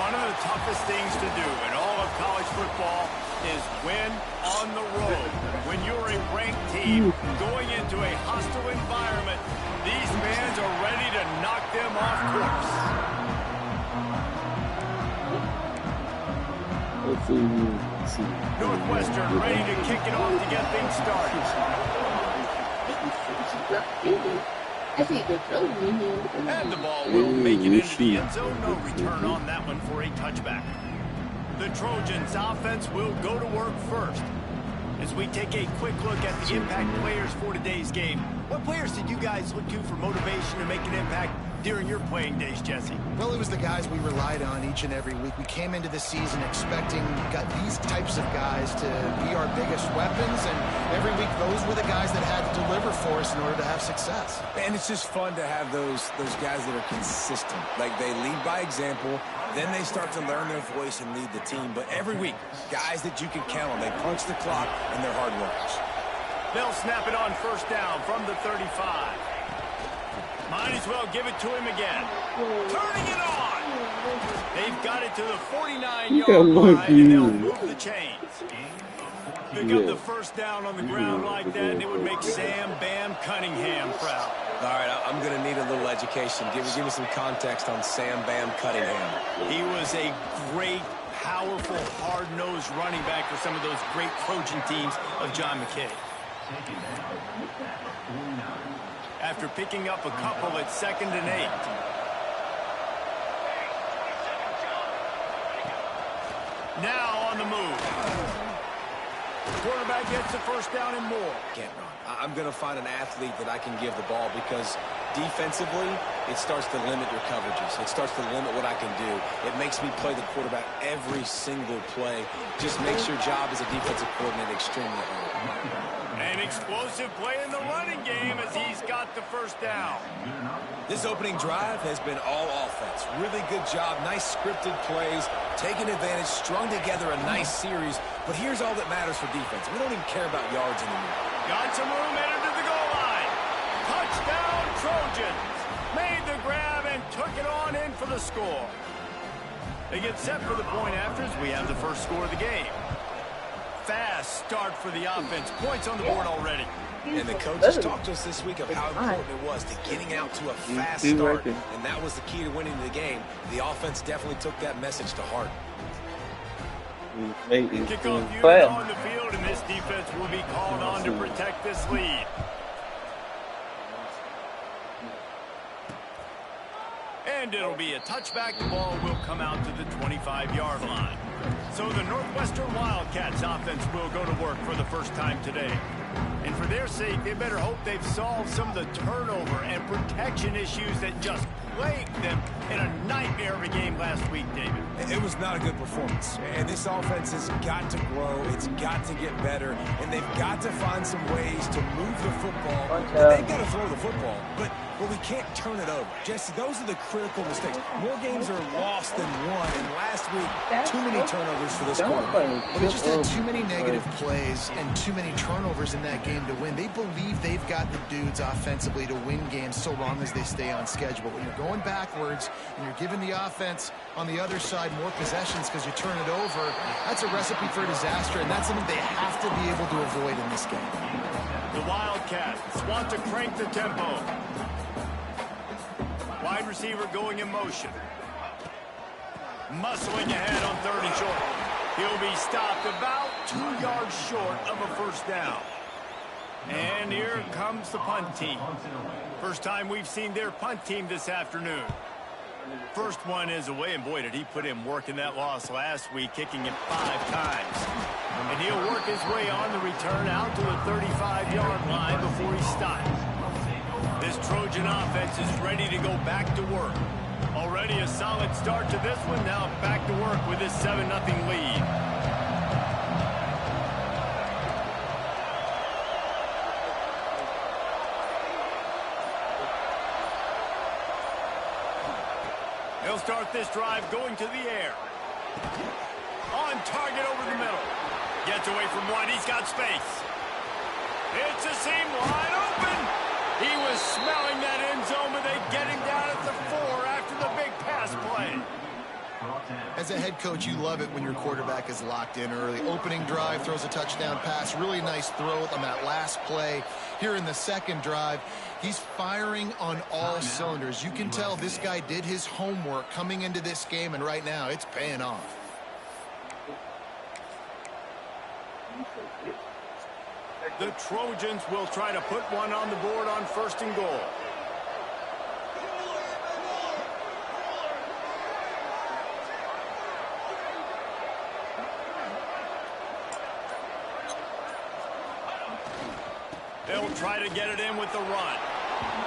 One of the toughest things to do in all of college football is win on the road. When you're a ranked team going into a hostile environment, these fans are ready to knock them off course. Northwestern ready to kick it off to get things started. And the ball will make it into the end zone. No return on that one for a touchback. The Trojans offense will go to work first. As we take a quick look at the impact players for today's game, what players did you guys look to for motivation to make an impact during your playing days, Jesse? Well, it was the guys we relied on each and every week. We came into the season expecting these types of guys to be our biggest weapons, and every week those were the guys that had to deliver for us in order to have success. And it's just fun to have those guys that are consistent. Like, they lead by example, then they start to learn their voice and lead the team. But every week, guys that you can count on. They punch the clock, and they're hard workers. They'll snap it on first down from the 35. Might as well give it to him again. Turning it on. They've got it to the 49-yard line, and they'll move the chains. Pick up the first down on the ground like that, and it would make Sam Bam Cunningham proud. All right, I'm going to need a little education. Give me some context on Sam Bam Cunningham. He was a great, powerful, hard-nosed running back for some of those great Trojan teams of John McKay. After picking up a couple at 2nd and 8. Now on the move. Quarterback gets the first down and more. Can't run. I'm going to find an athlete that I can give the ball, because defensively, it starts to limit your coverages. It starts to limit what I can do. It makes me play the quarterback every single play. Just makes your job as a defensive coordinator extremely hard. An explosive play in the running game as he's got the first down. This opening drive has been all offense. Really good job. Nice scripted plays. Taking advantage. Strung together a nice series. But here's all that matters for defense. We don't even care about yards anymore. Got some room headed to the goal line. Touchdown, Trojans. Made the grab and took it on in for the score. They get set for the point after as we have the first score of the game. Fast start for the offense. Points on the board already. And the coaches talked to us this week of how important it was to getting out to a fast start. And that was the key to winning the game. The offense definitely took that message to heart. Kickoff unit on the field, and this defense will be called on to protect this lead. And it'll be a touchback. The ball will come out to the 25-yard line. So the Northwestern Wildcats offense will go to work for the first time today. And for their sake, they better hope they've solved some of the turnover and protection issues that just plagued them in a nightmare of a game last week, David. It was not a good performance. And this offense has got to grow. It's got to get better. And they've got to find some ways to move the football. And they've got to throw the football. But we can't turn it over. Jesse, those are the critical mistakes. More games are lost than won. And last week, too many turnovers for this quarterback. But they just had too many negative plays and too many turnovers in that game to win. They believe they've got the dudes offensively to win games so long as they stay on schedule. But when you're going backwards and you're giving the offense on the other side more possessions because you turn it over, that's a recipe for disaster, and that's something they have to be able to avoid in this game. The Wildcats want to crank the tempo. Wide receiver going in motion. Muscling ahead on 3rd and short. He'll be stopped about 2 yards short of a first down. And here comes the punt team. First time we've seen their punt team this afternoon. First one is away, and boy, did he put in work in that loss last week, kicking it 5 times. And he'll work his way on the return out to the 35-yard line before he stops. This Trojan offense is ready to go back to work. Already a solid start to this one. Now back to work with this 7-0 lead. They'll start this drive going to the air. On target over the middle. Gets away from one. He's got space. It's a seam wide open. He was smelling that end zone, but they get him down at the 4 after the big pass play. As a head coach, you love it when your quarterback is locked in early. Opening drive, throws a touchdown pass. Really nice throw on that last play. Here in the second drive, he's firing on all cylinders. You can tell this guy did his homework coming into this game, and right now it's paying off. The Trojans will try to put one on the board on 1st and goal. They'll try to get it in with the run.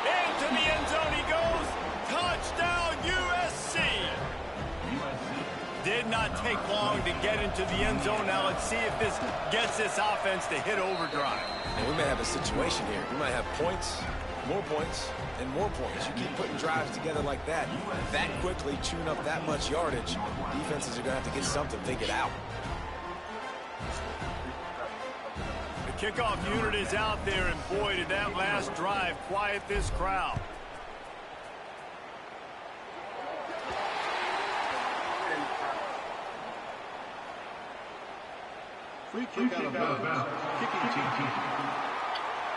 Into the end zone he goes. Touchdown, USC. Did not take long to get into the end zone. Now let's see if this gets this offense to hit overdrive. And we may have a situation here. We might have points, and more points. You keep putting drives together like that quickly, chewing up that much yardage, defenses are going to have to get something figured out. The kickoff unit is out there, and boy, did that last drive quiet this crowd. Free kick out of bounds. Kicking team.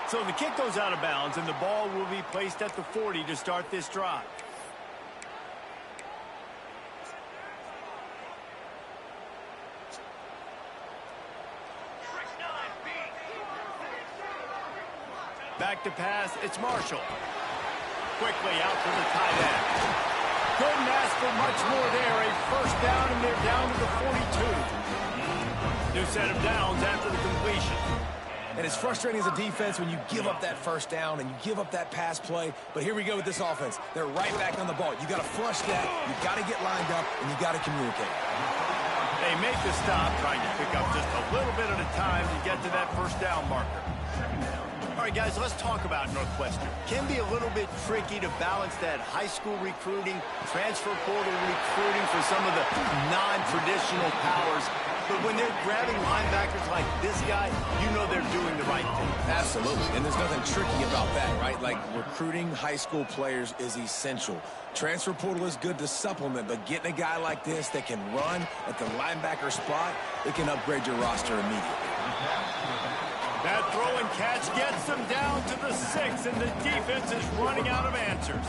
So the kick goes out of bounds, and the ball will be placed at the 40 to start this drive. Back to pass, it's Marshall. Quickly out to the tight end. Couldn't ask for much more there. A first down, and they're down to the 42. New set of downs after the completion. And it's frustrating as a defense when you give up that first down and you give up that pass play. But here we go with this offense. They're right back on the ball. You got to flush that. You got to get lined up, and you got to communicate. They make the stop, trying to pick up just a little bit at a time to get to that first down marker. All right, guys, let's talk about Northwestern. Can be a little bit tricky to balance that high school recruiting, transfer portal recruiting for some of the non-traditional powers. But when they're grabbing linebackers like this guy, you know they're doing the right thing. Absolutely, and there's nothing tricky about that, right? Like, recruiting high school players is essential. Transfer portal is good to supplement, but getting a guy like this that can run at the linebacker spot, it can upgrade your roster immediately. That throw and catch gets them down to the 6, and the defense is running out of answers.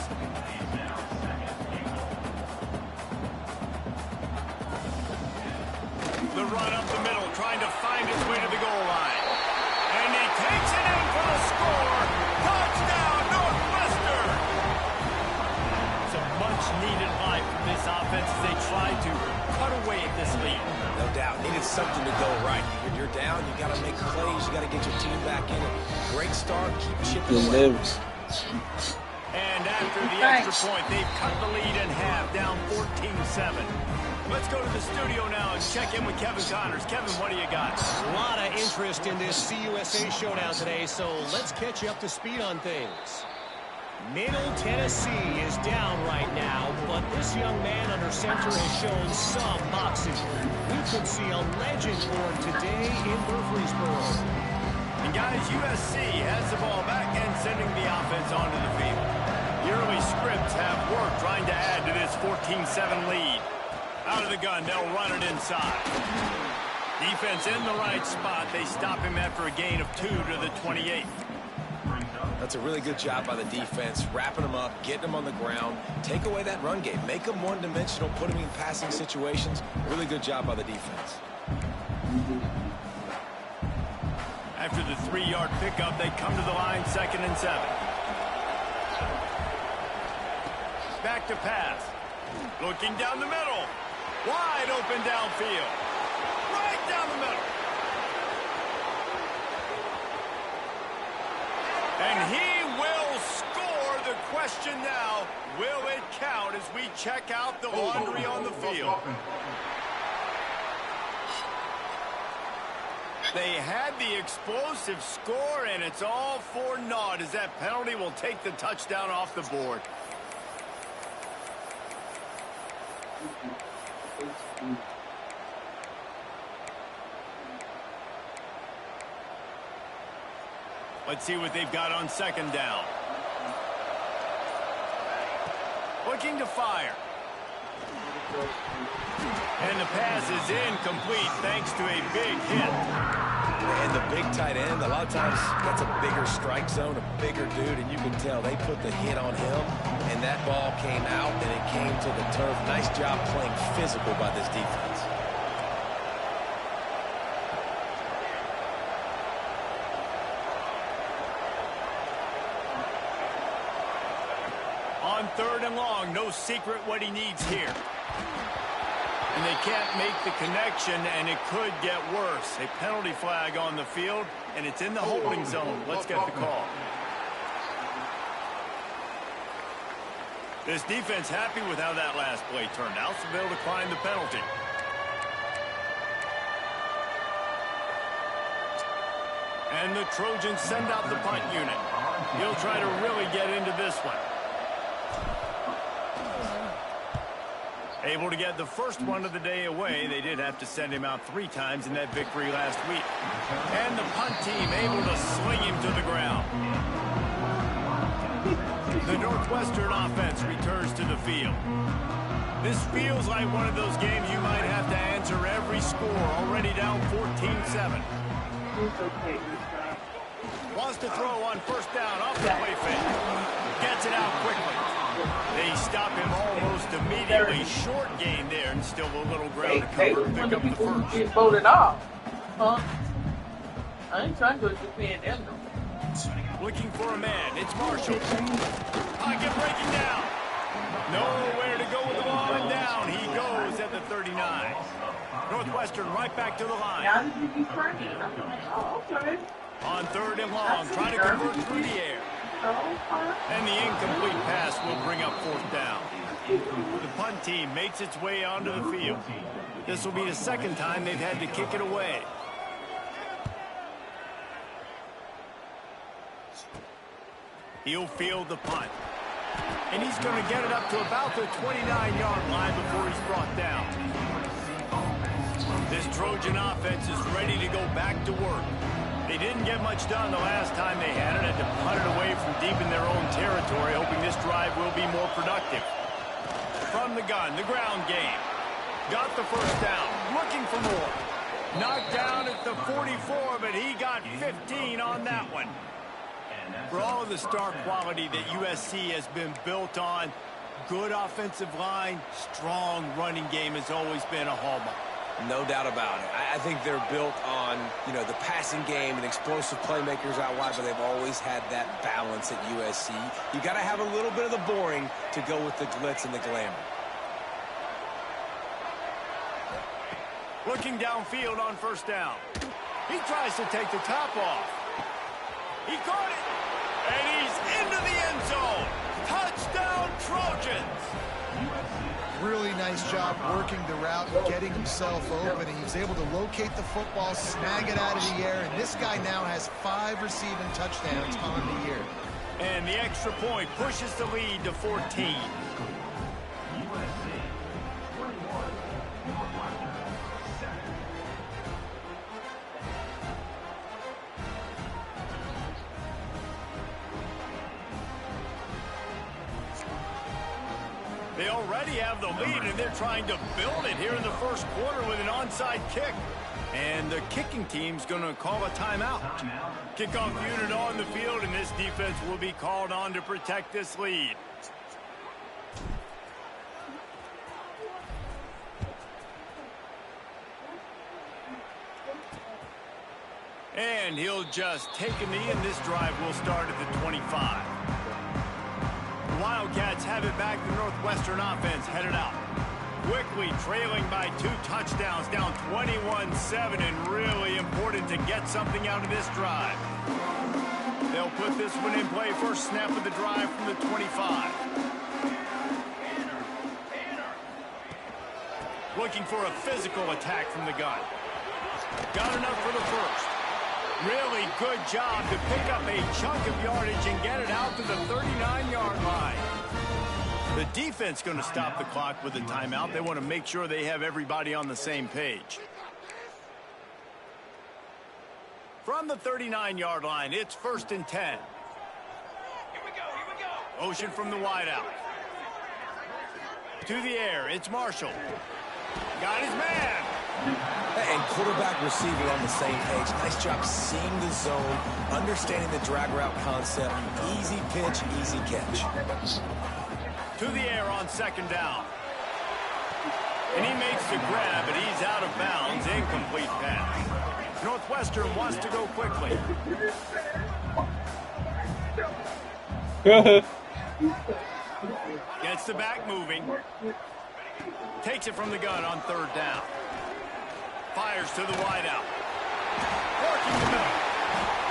The run up the middle, trying to find his way to the goal line. And he takes it in for the score. Touchdown, Northwestern! Some much-needed life from this offense as they try to cut away at this lead. No doubt. Needed something to go right. When you're down, you got to make plays. You got to get your team back in it. Great start. Keep chipping away. And after the extra point, they've cut the lead in half, down 14-7. Let's go to the studio now and check in with Kevin Connors. Kevin, what do you got? A lot of interest in this CUSA showdown today, so let's catch you up to speed on things. Middle Tennessee is down right now, but this young man under center has shown some moxie. We could see a legend born today in Murfreesboro. And guys, USC has the ball back and sending the offense onto the field. The early scripts have worked trying to add to this 14-7 lead. Out of the gun, they'll run it inside. Defense in the right spot. They stop him after a gain of 2 to the 28. That's a really good job by the defense, wrapping them up, getting them on the ground. Take away that run game. Make them one-dimensional, put them in passing situations. Really good job by the defense. After the 3-yard pickup, they come to the line 2nd and 7. Back to pass. Looking down the middle. Wide open downfield. Right down the middle. And he will score. The question now, will it count as we check out the laundry on the field? They had the explosive score, and it's all for naught as that penalty will take the touchdown off the board. Let's see what they've got on 2nd down. Looking to fire. And the pass is incomplete thanks to a big hit. And the big tight end, a lot of times that's a bigger strike zone, a bigger dude, and you can tell they put the hit on him, and that ball came out, and it came to the turf. Nice job playing physical by this defense. On 3rd and long, no secret what he needs here. And they can't make the connection, and it could get worse. A penalty flag on the field, and it's in the holding zone. Let's get the call. This defense happy with how that last play turned out, so they'll decline the penalty. And the Trojans send out the punt unit. He'll try to really get into this one. Able to get the first one of the day away. They did have to send him out 3 times in that victory last week. And the punt team able to sling him to the ground. The Northwestern offense returns to the field. This feels like one of those games you might have to answer every score. Already down 14-7. Wants to throw on 1st down off the play fake. Gets it out quickly. They stop him almost immediately. Short gain there and still a little ground to cover. Pick up the first. Get voted off. Huh? I ain't trying to defend them. Looking for a man. It's Marshall. Pocket breaking down. Nowhere to go with the ball and down. He goes at the 39. Northwestern right back to the line. Now this is Ukraine. Oh, okay. On 3rd and long, trying to convert through the air. And the incomplete pass will bring up 4th down. The punt team makes its way onto the field. This will be the 2nd time they've had to kick it away. He'll field the punt. And he's going to get it up to about the 29-yard line before he's brought down. This Trojan offense is ready to go back to work. They didn't get much done the last time they had it. Had to punt it away from deep in their own territory, hoping this drive will be more productive. From the gun, the ground game. Got the 1st down. Looking for more. Knocked down at the 44, but he got 15 on that one. For all of the star quality that USC has been built on, good offensive line, strong running game has always been a hallmark. No doubt about it. I think they're built on, the passing game and explosive playmakers out wide, but they've always had that balance at USC. You got to have a little bit of the boring to go with the glitz and the glamour. Looking downfield on 1st down. He tries to take the top off. He caught it. And he's into the end zone. Touchdown, Trojans. Really nice job working the route and getting himself open. He was able to locate the football, snag it out of the air, and this guy now has 5 receiving touchdowns on the year. And the extra point pushes the lead to 14. They already have the lead, and they're trying to build it here in the 1st quarter with an onside kick. And the kicking team's going to call a timeout. Kickoff unit on the field, and this defense will be called on to protect this lead. And he'll just take a knee, and this drive will start at the 25. Wildcats have it back. The Northwestern offense headed out. Quickly trailing by 2 touchdowns, down 21-7, and really important to get something out of this drive. They'll put this one in play. First snap of the drive from the 25. Looking for a physical attack from the gun. Got enough for the first. Really good job to pick up a chunk of yardage and get it out to the 39-yard line. The defense going to stop the clock with a timeout. They want to make sure they have everybody on the same page. From the 39-yard line, it's 1st and 10. Here we go. Motion from the wideout. To the air, it's Marshall. Got his man. And quarterback receiver on the same page. Nice job seeing the zone, understanding the drag route concept. Easy pitch, easy catch. To the air on second down. And he makes the grab, but he's out of bounds. Incomplete pass. Northwestern wants to go quickly. Gets the back moving. Takes it from the gun on third down. Fires to the wideout. Working the middle.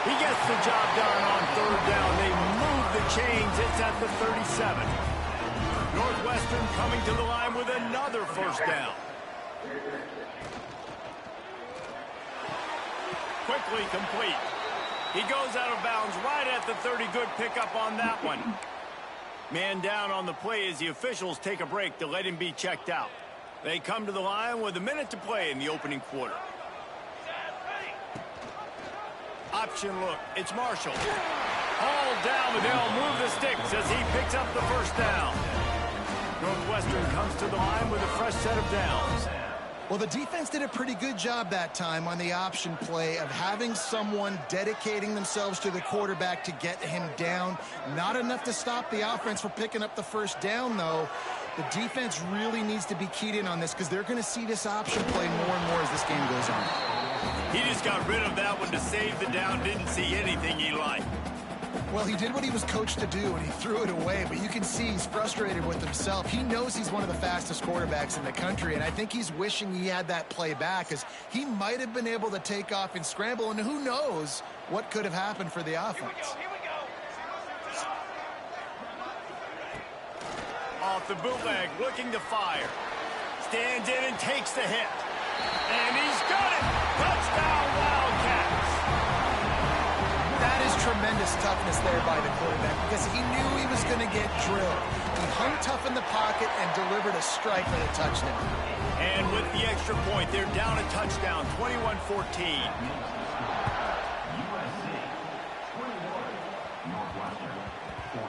He gets the job done on third down. They move the chains. It's at the 37. Northwestern coming to the line with another first down. Quickly complete. He goes out of bounds right at the 30. Good pickup on that one. Man down on the play as the officials take a break to let him be checked out. They come to the line with a minute to play in the opening quarter. Option look. It's Marshall. Hauled down, but they'll move the sticks as he picks up the first down. Northwestern comes to the line with a fresh set of downs. Well, the defense did a pretty good job that time on the option play of having someone dedicating themselves to the quarterback to get him down. Not enough to stop the offense from picking up the first down, though. The defense really needs to be keyed in on this because they're going to see this option play more and more as this game goes on. He just got rid of that one to save the down. Didn't see anything he liked. Well, he did what he was coached to do, and he threw it away. But you can see he's frustrated with himself. He knows he's one of the fastest quarterbacks in the country, and I think he's wishing he had that play back because he might have been able to take off and scramble, and who knows what could have happened for the offense. Here we go. Off the bootleg, looking to fire. Stands in and takes the hit. And he's got it. Touchdown, Wildcats. That is tremendous toughness there by the quarterback because he knew he was going to get drilled. He hung tough in the pocket and delivered a strike for the touchdown. And with the extra point, they're down a touchdown, 21-14.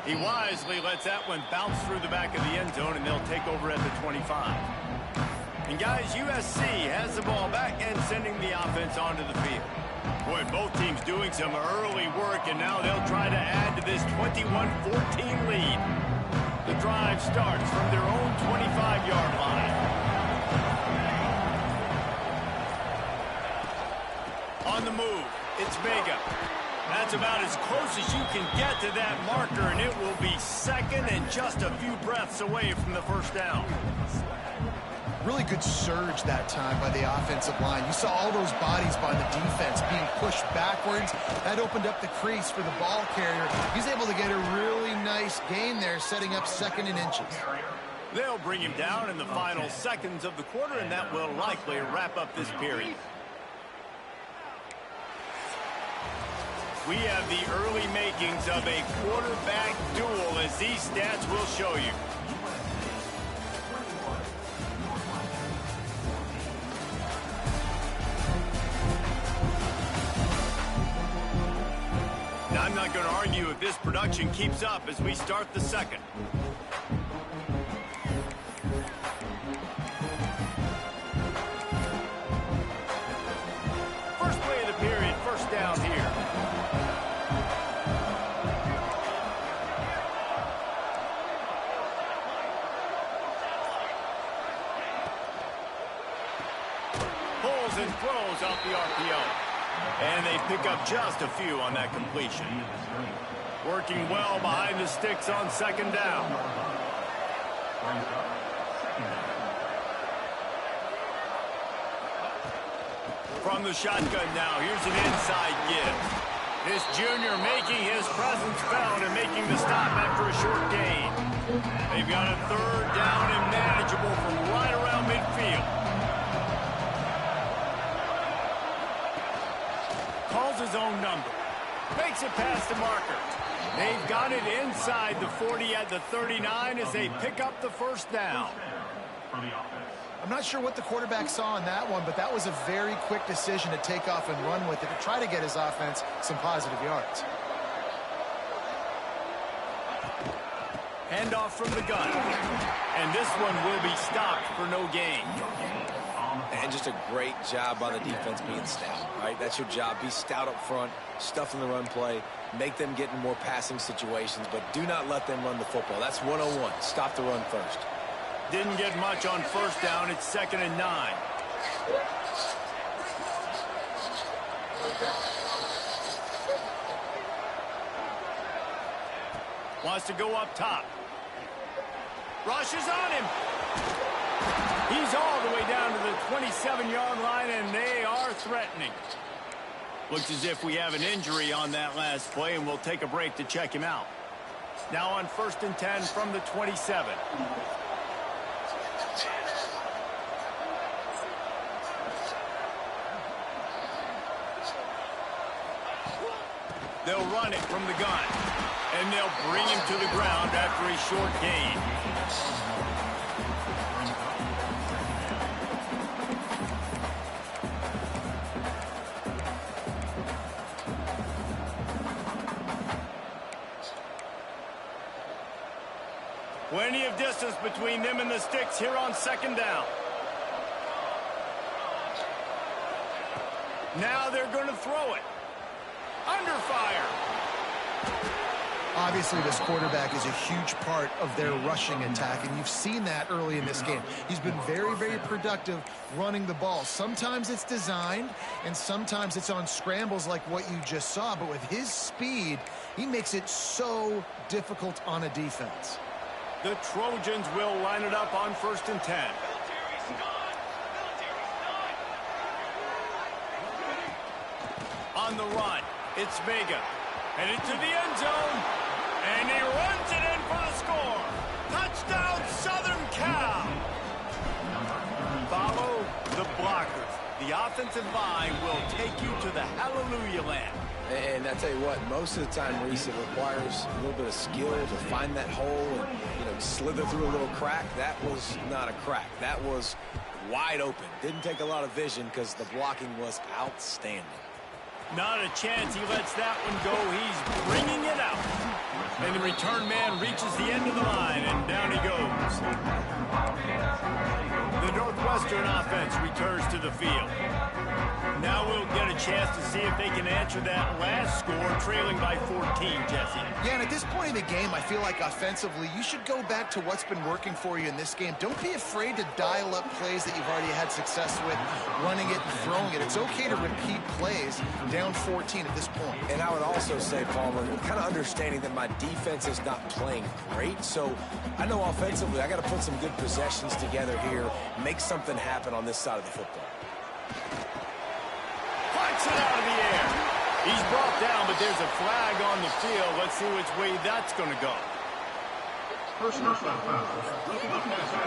He wisely lets that one bounce through the back of the end zone, and they'll take over at the 25. And guys, USC has the ball back and sending the offense onto the field. Boy, both teams doing some early work, and now they'll try to add to this 21-14 lead. The drive starts from their own 25-yard line. On the move, it's Vega. That's about as close as you can get to that marker, and it will be second and just a few breaths away from the first down. Really good surge that time by the offensive line. You saw all those bodies by the defense being pushed backwards. That opened up the crease for the ball carrier. He's able to get a really nice gain there, setting up second and inches. They'll bring him down in the final seconds of the quarter, and that will likely wrap up this period. We have the early makings of a quarterback duel, as these stats will show you. Now, I'm not going to argue if this production keeps up as we start the second. First play of the period, first down here. Pulls and throws off the RPO. And they pick up just a few on that completion. Working well behind the sticks on second down. From the shotgun now, here's an inside give. This junior making his presence felt and making the stop after a short gain. They've got a third down and manageable from right around midfield. Calls his own number. Makes it past the marker. They've got it inside the 40 at the 39 as they pick up the first down. I'm not sure what the quarterback saw on that one, but that was a very quick decision to take off and run with it to try to get his offense some positive yards. Handoff from the gun. And this one will be stopped for no gain. And just a great job by the defense being stout, right? That's your job. Be stout up front, stuff in the run play, make them get in more passing situations, but do not let them run the football. That's 101. Stop the run first. Didn't get much on first down. It's 2nd and 9. Wants to go up top. Rushes on him. He's all the way down to the 27-yard line, and they are threatening. Looks as if we have an injury on that last play, and we'll take a break to check him out. Now on 1st and 10 from the 27. They'll run it from the gun, and they'll bring him to the ground after a short gain. Plenty of distance between them and the sticks here on 2nd down. Now they're going to throw it. Under fire. Obviously, this quarterback is a huge part of their rushing attack, and you've seen that early in this game. He's been very, very productive running the ball. Sometimes it's designed, and sometimes it's on scrambles like what you just saw. But with his speed, he makes it so difficult on a defense. The Trojans will line it up on 1st and 10. On the run, it's Vega. Headed to the end zone. And he runs it in for the score. Touchdown, Southern Cal. Follow the blockers. The offensive line will take you to the hallelujah land. And I tell you what, most of the time, Reese, it requires a little bit of skill to find that hole and, slither through a little crack. That was not a crack. That was wide open. Didn't take a lot of vision because the blocking was outstanding. Not a chance he lets that one go. He's bringing it out. And the return man reaches the end of the line, and down he goes. The Northwestern offense returns to the field. Now we'll get a chance to see if they can answer that last score, trailing by 14, Jesse. Yeah, and at this point in the game, I feel like offensively, you should go back to what's been working for you in this game. Don't be afraid to dial up plays that you've already had success with, running it and throwing it. It's okay to repeat plays down 14 at this point. And I would also say, Palmer, kind of understanding that my defense is not playing great, so I know offensively I got to put some good possessions together here, make something happen on this side of the football. Punts it out of the air. He's brought down, but there's a flag on the field. Let's see which way that's going to go. Personal foul. Roughing the passer.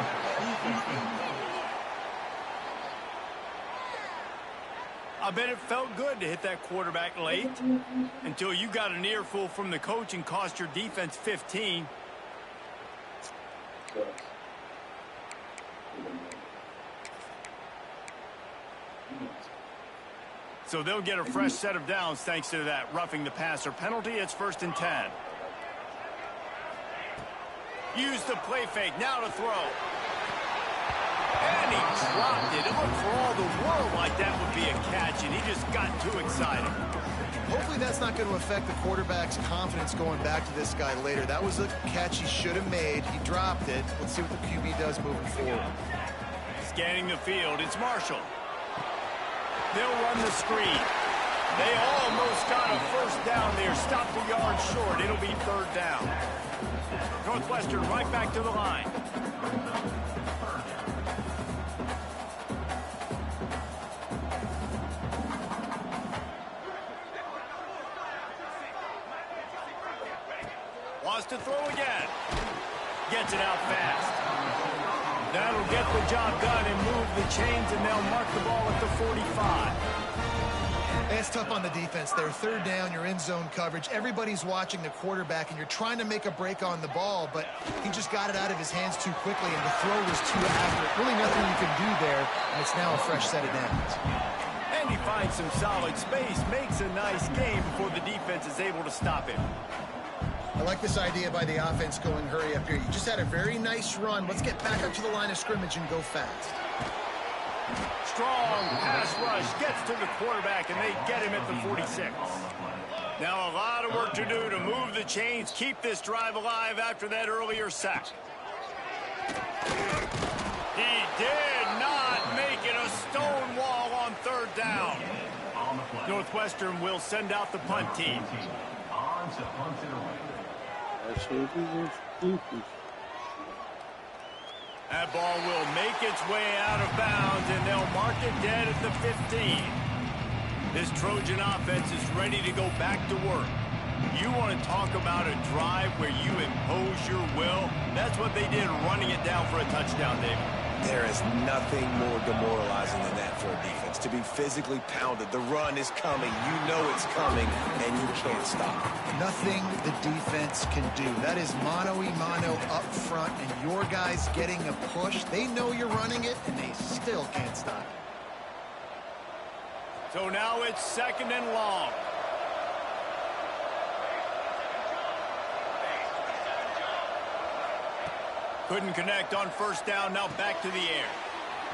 I bet it felt good to hit that quarterback late until you got an earful from the coach and cost your defense 15. So they'll get a fresh set of downs thanks to that roughing the passer penalty. It's 1st and 10. Use the play fake. Now to throw. And he dropped it. It looked for all the world like that would be a catch, and he just got too excited. Hopefully that's not going to affect the quarterback's confidence going back to this guy later. That was a catch he should have made. He dropped it. Let's see what the QB does moving forward. Scanning the field, it's Marshall. They'll run the screen. They almost got a first down there. Stopped a yard short. It'll be 3rd down. Northwestern right back to the line. Wants to throw again. Gets it out fast. That'll get the job done and move the chains, and they'll mark the ball at the 45. It's tough on the defense there. 3rd down, you're in zone coverage. Everybody's watching the quarterback, and you're trying to make a break on the ball, but he just got it out of his hands too quickly, and the throw was too accurate. Really nothing you can do there, and it's now a fresh set of downs. And he finds some solid space, makes a nice game before the defense is able to stop him. I like this idea by the offense going hurry up here. You just had a very nice run. Let's get back up to the line of scrimmage and go fast. Strong pass rush gets to the quarterback, and they get him at the 46. Now a lot of work to do to move the chains, keep this drive alive after that earlier sack. He did not make it a stone wall on third down. Northwestern will send out the punt team. That ball will make its way out of bounds, and they'll mark it dead at the 15. This Trojan offense is ready to go back to work. You want to talk about a drive where you impose your will? That's what they did, running it down for a touchdown, David. There is nothing more demoralizing than that for a defense. To be physically pounded. The run is coming. You know it's coming, and you can't stop. Nothing the defense can do. That is mano-a-mano up front, and your guys getting a push. They know you're running it, and they still can't stop it. So now it's 2nd and long. Couldn't connect on first down. Now back to the air.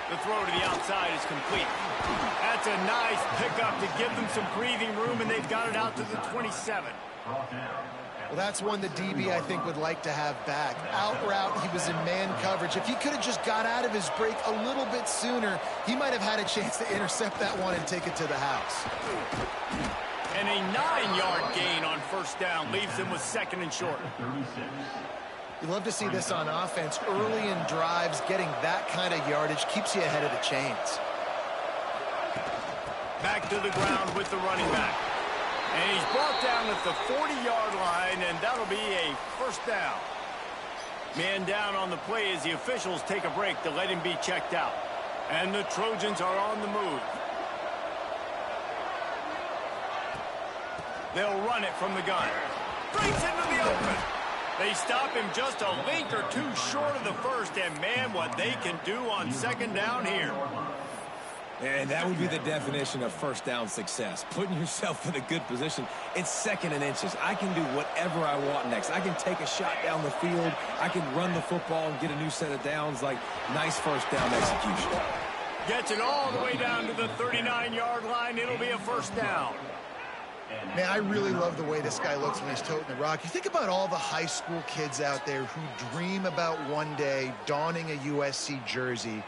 The throw to the outside is complete. That's a nice pickup to give them some breathing room, and they've got it out to the 27. Well, that's one the DB, I think, would like to have back. Out route, he was in man coverage. If he could have just got out of his break a little bit sooner, he might have had a chance to intercept that one and take it to the house. And a 9-yard gain on first down leaves him with 2nd and short. You love to see this on offense. Early in drives, getting that kind of yardage keeps you ahead of the chains. Back to the ground with the running back. And he's brought down at the 40-yard line, and that'll be a first down. Man down on the play as the officials take a break to let him be checked out. And the Trojans are on the move. They'll run it from the gun. Breaks into the open. They stop him just a link or two short of the first, and man, what they can do on 2nd down here. And that would be the definition of first down success. Putting yourself in a good position. It's 2nd and inches. I can do whatever I want next. I can take a shot down the field. I can run the football and get a new set of downs. Like, nice first down execution. Gets it all the way down to the 39-yard line. It'll be a first down. Man, I really love the way this guy looks when he's toting the rock. You think about all the high school kids out there who dream about one day donning a USC jersey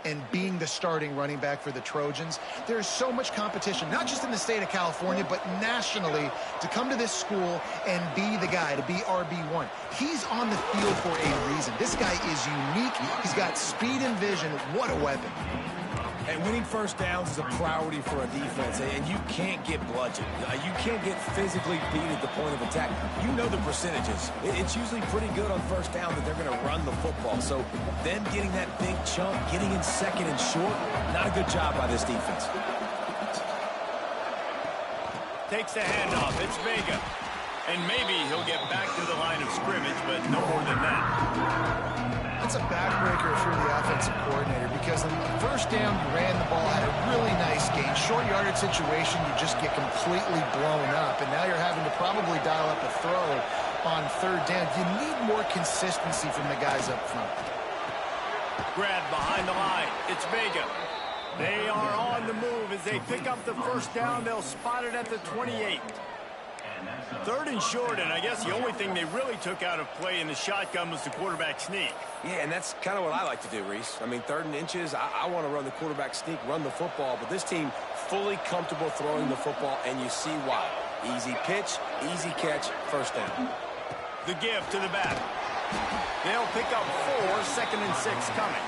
and being the starting running back for the Trojans. There's so much competition, not just in the state of California, but nationally, to come to this school and be the guy, to be RB1. He's on the field for a reason. This guy is unique. He's got speed and vision. What a weapon. And winning first downs is a priority for a defense, and you can't get bludgeoned. You can't get physically beat at the point of attack. You know the percentages. It's usually pretty good on first down that they're going to run the football. So them getting that big chunk, getting in 2nd and short, not a good job by this defense. Takes the handoff. It's Vega. And maybe he'll get back to the line of scrimmage, but no more than that. That's a backbreaker if you're the offensive coordinator, because on the first down, you ran the ball, had a really nice gain. Short yardage situation, you just get completely blown up, and now you're having to probably dial up a throw on 3rd down. You need more consistency from the guys up front. Grab behind the line. It's Vega. They are on the move as they pick up the first down. They'll spot it at the 28. 3rd and short, and I guess the only thing they really took out of play in the shotgun was the quarterback sneak. Yeah, and that's kind of what I like to do, Reese. I mean, 3rd and inches, I want to run the quarterback sneak, run the football, but this team fully comfortable throwing the football, and you see why. Easy pitch, easy catch, first down. The give to the back. They'll pick up 4, 2nd and 6 coming.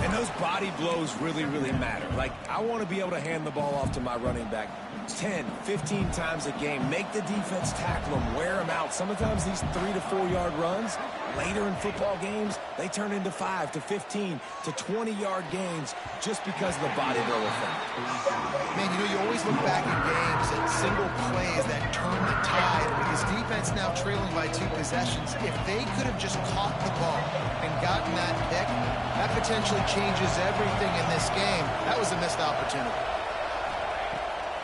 And those body blows really, really matter. Like, I want to be able to hand the ball off to my running back 10, 15 times a game. Make the defense tackle them, wear them out. Sometimes these 3 to 4 yard runs, later in football games, they turn into 5 to 15 to 20-yard gains just because of the body blow effect. Man, you know, you always look back in games at single plays that turn the tide. With this defense now trailing by 2 possessions, if they could have just caught the ball and gotten that pick, that potentially changes everything in this game. That was a missed opportunity.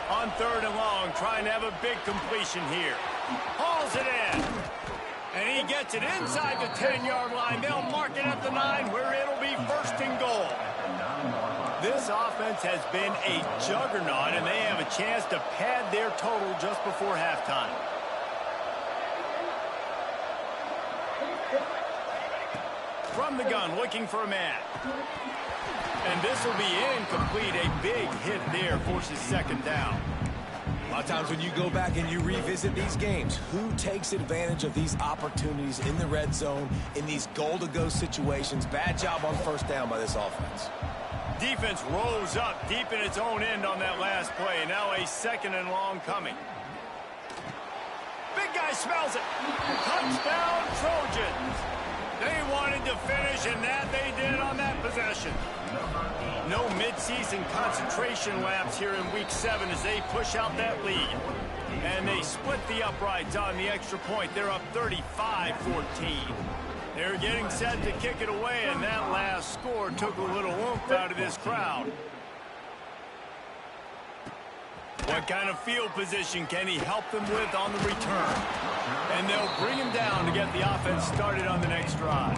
On 3rd and long, trying to have a big completion here. hauls it in. And he gets it inside the 10-yard line. They'll mark it at the 9 where it'll be first and goal. This offense has been a juggernaut, and they have a chance to pad their total just before halftime. From the gun, looking for a man. And this will be incomplete. A big hit there forces second down. A lot of times when you go back and you revisit these games, who takes advantage of these opportunities in the red zone, in these goal-to-go situations? Bad job on first down by this offense. Defense rolls up deep in its own end on that last play. Now a second and long coming. Big guy smells it. Touchdown, Trojans. They wanted to finish, and that they did on that possession. No midseason concentration laps here in Week 7 as they push out that lead. And they split the uprights on the extra point. They're up 35-14. They're getting set to kick it away, and that last score took a little oomph out of this crowd. What kind of field position can he help them with on the return? And they'll bring him down to get the offense started on the next drive.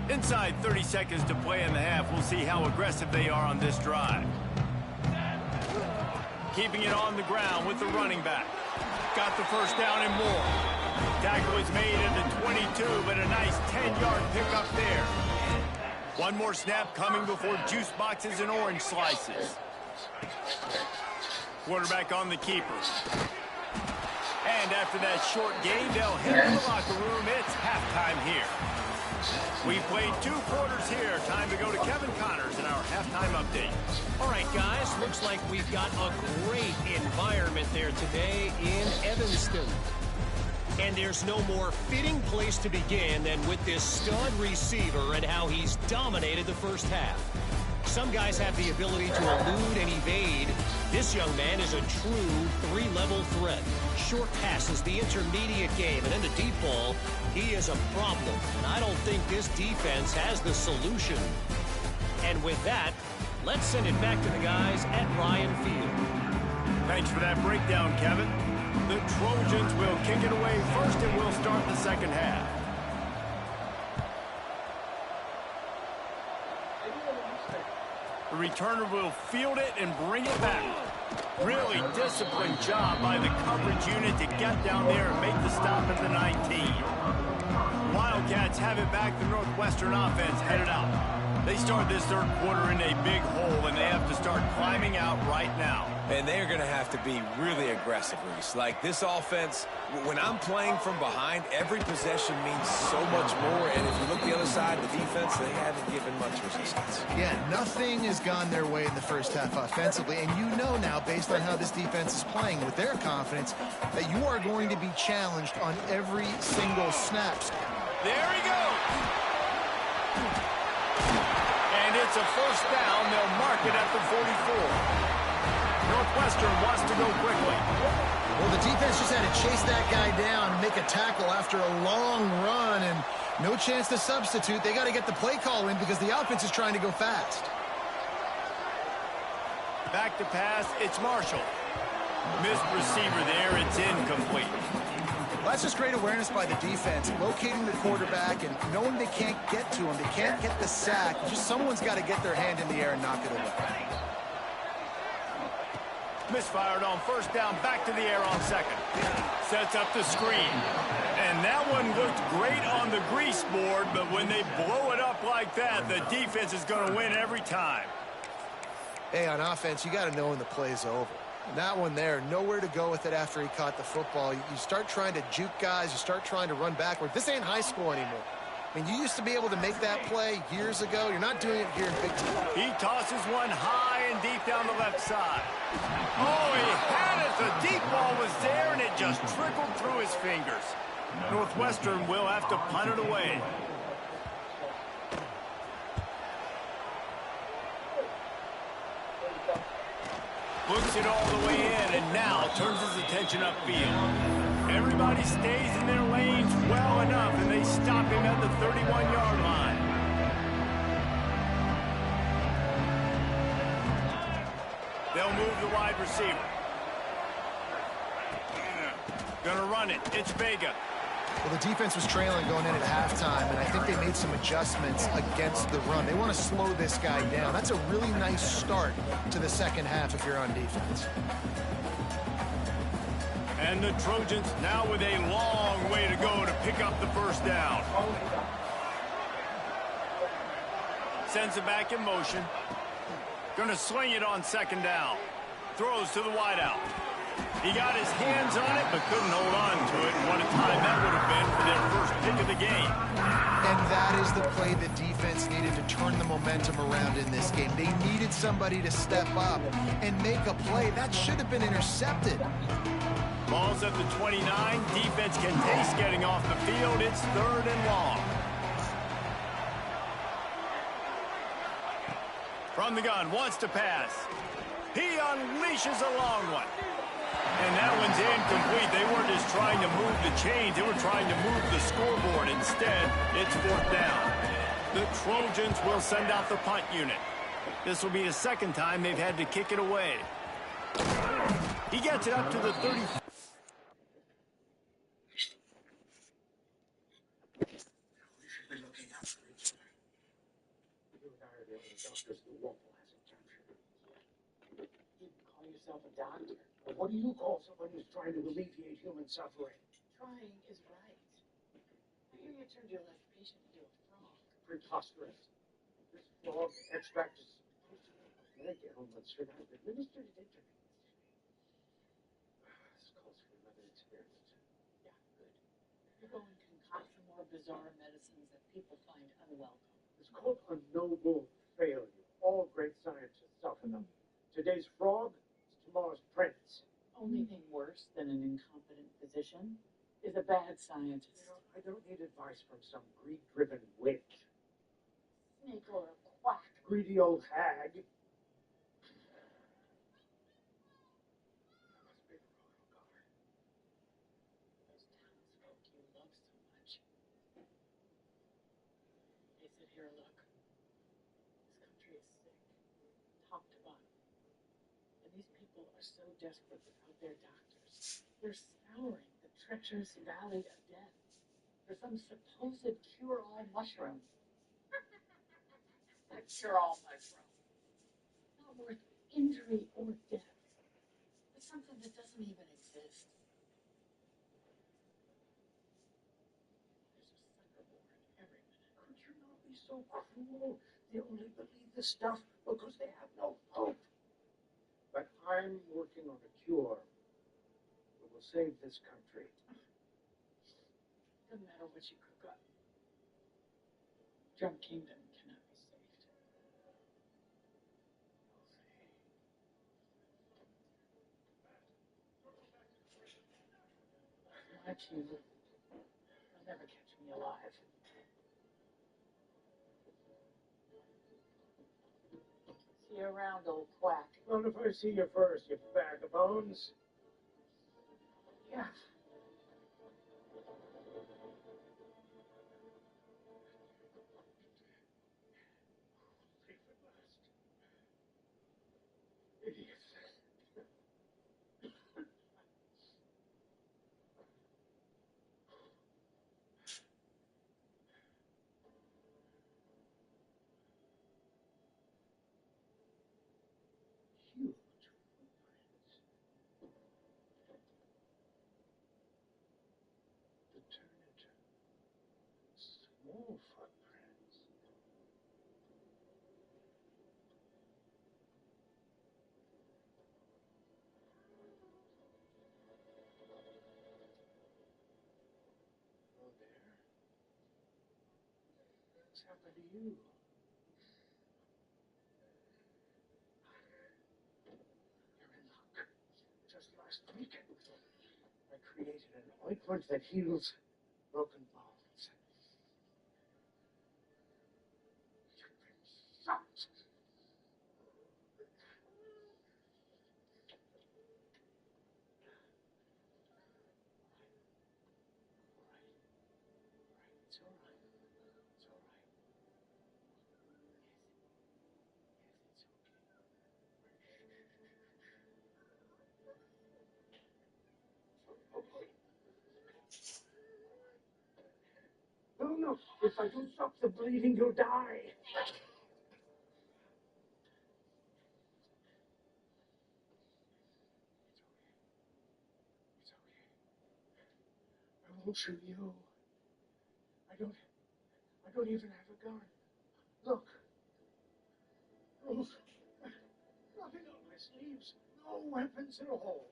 Inside 30 seconds to play in the half. We'll see how aggressive they are on this drive. Keeping it on the ground with the running back. Got the first down and more. Tackle is made at the 22, but a nice 10-yard pickup there. One more snap coming before juice boxes and orange slices. Quarterback on the keeper. And after that short game, they'll head to the locker room. It's halftime here. We played 2 quarters here. Time to go to Kevin Connors in our halftime update. All right, guys, looks like we've got a great environment there today in Evanston. And there's no more fitting place to begin than with this stud receiver and how he's dominated the first half. Some guys have the ability to elude and evade. This young man is a true 3-level threat. Short passes, the intermediate game, and in the deep ball, he is a problem. And I don't think this defense has the solution. And with that, let's send it back to the guys at Ryan Field. Thanks for that breakdown, Kevin. The Trojans will kick it away first, and we'll start the second half. The returner will field it and bring it back. Really disciplined job by the coverage unit to get down there and make the stop at the 19. Wildcats have it back. The Northwestern offense headed out. They start this third quarter in a big hole, and they have to start climbing out right now. And they're going to have to be really aggressive, Reese. Like this offense, when I'm playing from behind, every possession means so much more. And if you look the other side, the defense, they haven't given much resistance. Yeah, nothing has gone their way in the first half offensively. And you know now, based on how this defense is playing with their confidence, that you are going to be challenged on every single snap. There he goes. And it's a first down. They'll mark it at the 44. Northwestern wants to go quickly. Well, the defense just had to chase that guy down and make a tackle after a long run, and no chance to substitute. They got to get the play call in because the offense is trying to go fast. Back to pass, it's Marshall. Missed receiver there, it's incomplete. Well, that's just great awareness by the defense, locating the quarterback and knowing they can't get to him. They can't get the sack. Just someone's got to get their hand in the air and knock it away. Misfired on first down, back to the air on second. Sets up the screen. And that one looked great on the grease board, but when they blow it up like that, the defense is going to win every time. Hey, on offense, you got to know when the play's over. And that one there, nowhere to go with it after he caught the football. You start trying to juke guys. You start trying to run backward. This ain't high school anymore. I mean, you used to be able to make that play years ago. You're not doing it here in Big Ten. He tosses one high and deep down the left side. Oh, he had it. The deep ball was there, and it just trickled through his fingers. Northwestern will have to punt it away. Looks it all the way in, and now turns his attention upfield. Everybody stays in their lanes well enough, and they stop him at the 31-yard line. They'll move the wide receiver. Gonna run it. It's Vega. Well, the defense was trailing going in at halftime, and I think they made some adjustments against the run. They want to slow this guy down. That's a really nice start to the second half if you're on defense. And the Trojans now with a long way to go to pick up the first down. Sends it back in motion. Gonna swing it on second down. Throws to the wideout. He got his hands on it, but couldn't hold on to it. What a time that would have been for their first pick of the game. And that is the play the defense needed to turn the momentum around in this game. They needed somebody to step up and make a play. That should have been intercepted. Ball's at the 29. Defense can taste getting off the field. It's 3rd and long. From the gun, wants to pass. He unleashes a long one. And that one's incomplete. They weren't just trying to move the chains. They were trying to move the scoreboard. Instead, it's 4th down. The Trojans will send out the punt unit. This will be the second time they've had to kick it away. He gets it up to the 30. A doctor. But what do you call someone who's trying to alleviate human suffering? Trying is right. I hear you turned your last patient into a frog. Preposterous. This frog extract is supposed to be medic ailments should have administered it into me. This calls for another experiment. Yeah, good. You're going to concoct some more bizarre medicines that people find unwelcome. It's called a noble failure. All great scientists suffer them. Today's frog, tomorrow's prince. Only thing worse than an incompetent physician is a bad scientist. You know, I don't need advice from some greed-driven witch. Snake or a quack. Greedy old hag. Those townsfolk you love so much. They said, here, look. This country is sick. Top to bottom. And these people are so desperate without their doctors. They're scouring the treacherous valley of death for some supposed cure-all mushroom. A cure-all mushroom. Not worth injury or death. But something that doesn't even exist. There's a sucker born every minute. Could you not be so cruel? They only believe this stuff because they have no hope. But I'm working on a cure that will save this country. Doesn't matter what you cook up. Drum Kingdom cannot be saved. Like you, they'll never catch me alive. See you around, old quack. Well, if I see you first, you bag of bones. Yeah. Leave at last. Idiots. Huge footprints. That turn into small footprints. Oh, there. What's happened to you? You're in luck. Just last week, I created an ointment that heals broken bones. You've been shot. It's all right. It's all right. Yes, it's okay. no. If I don't stop the bleeding, you'll die. It's okay. I won't shoot you. I don't even have a gun. Look. Look. Nothing on my sleeves. No weapons at all.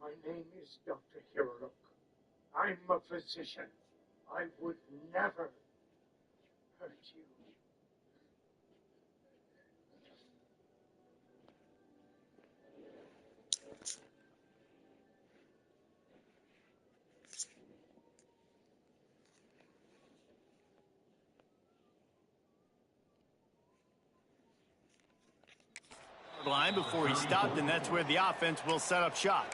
My name is Dr. Hiroluk. I'm a physician. I would never hurt you. Line before he stopped, and that's where the offense will set up shop.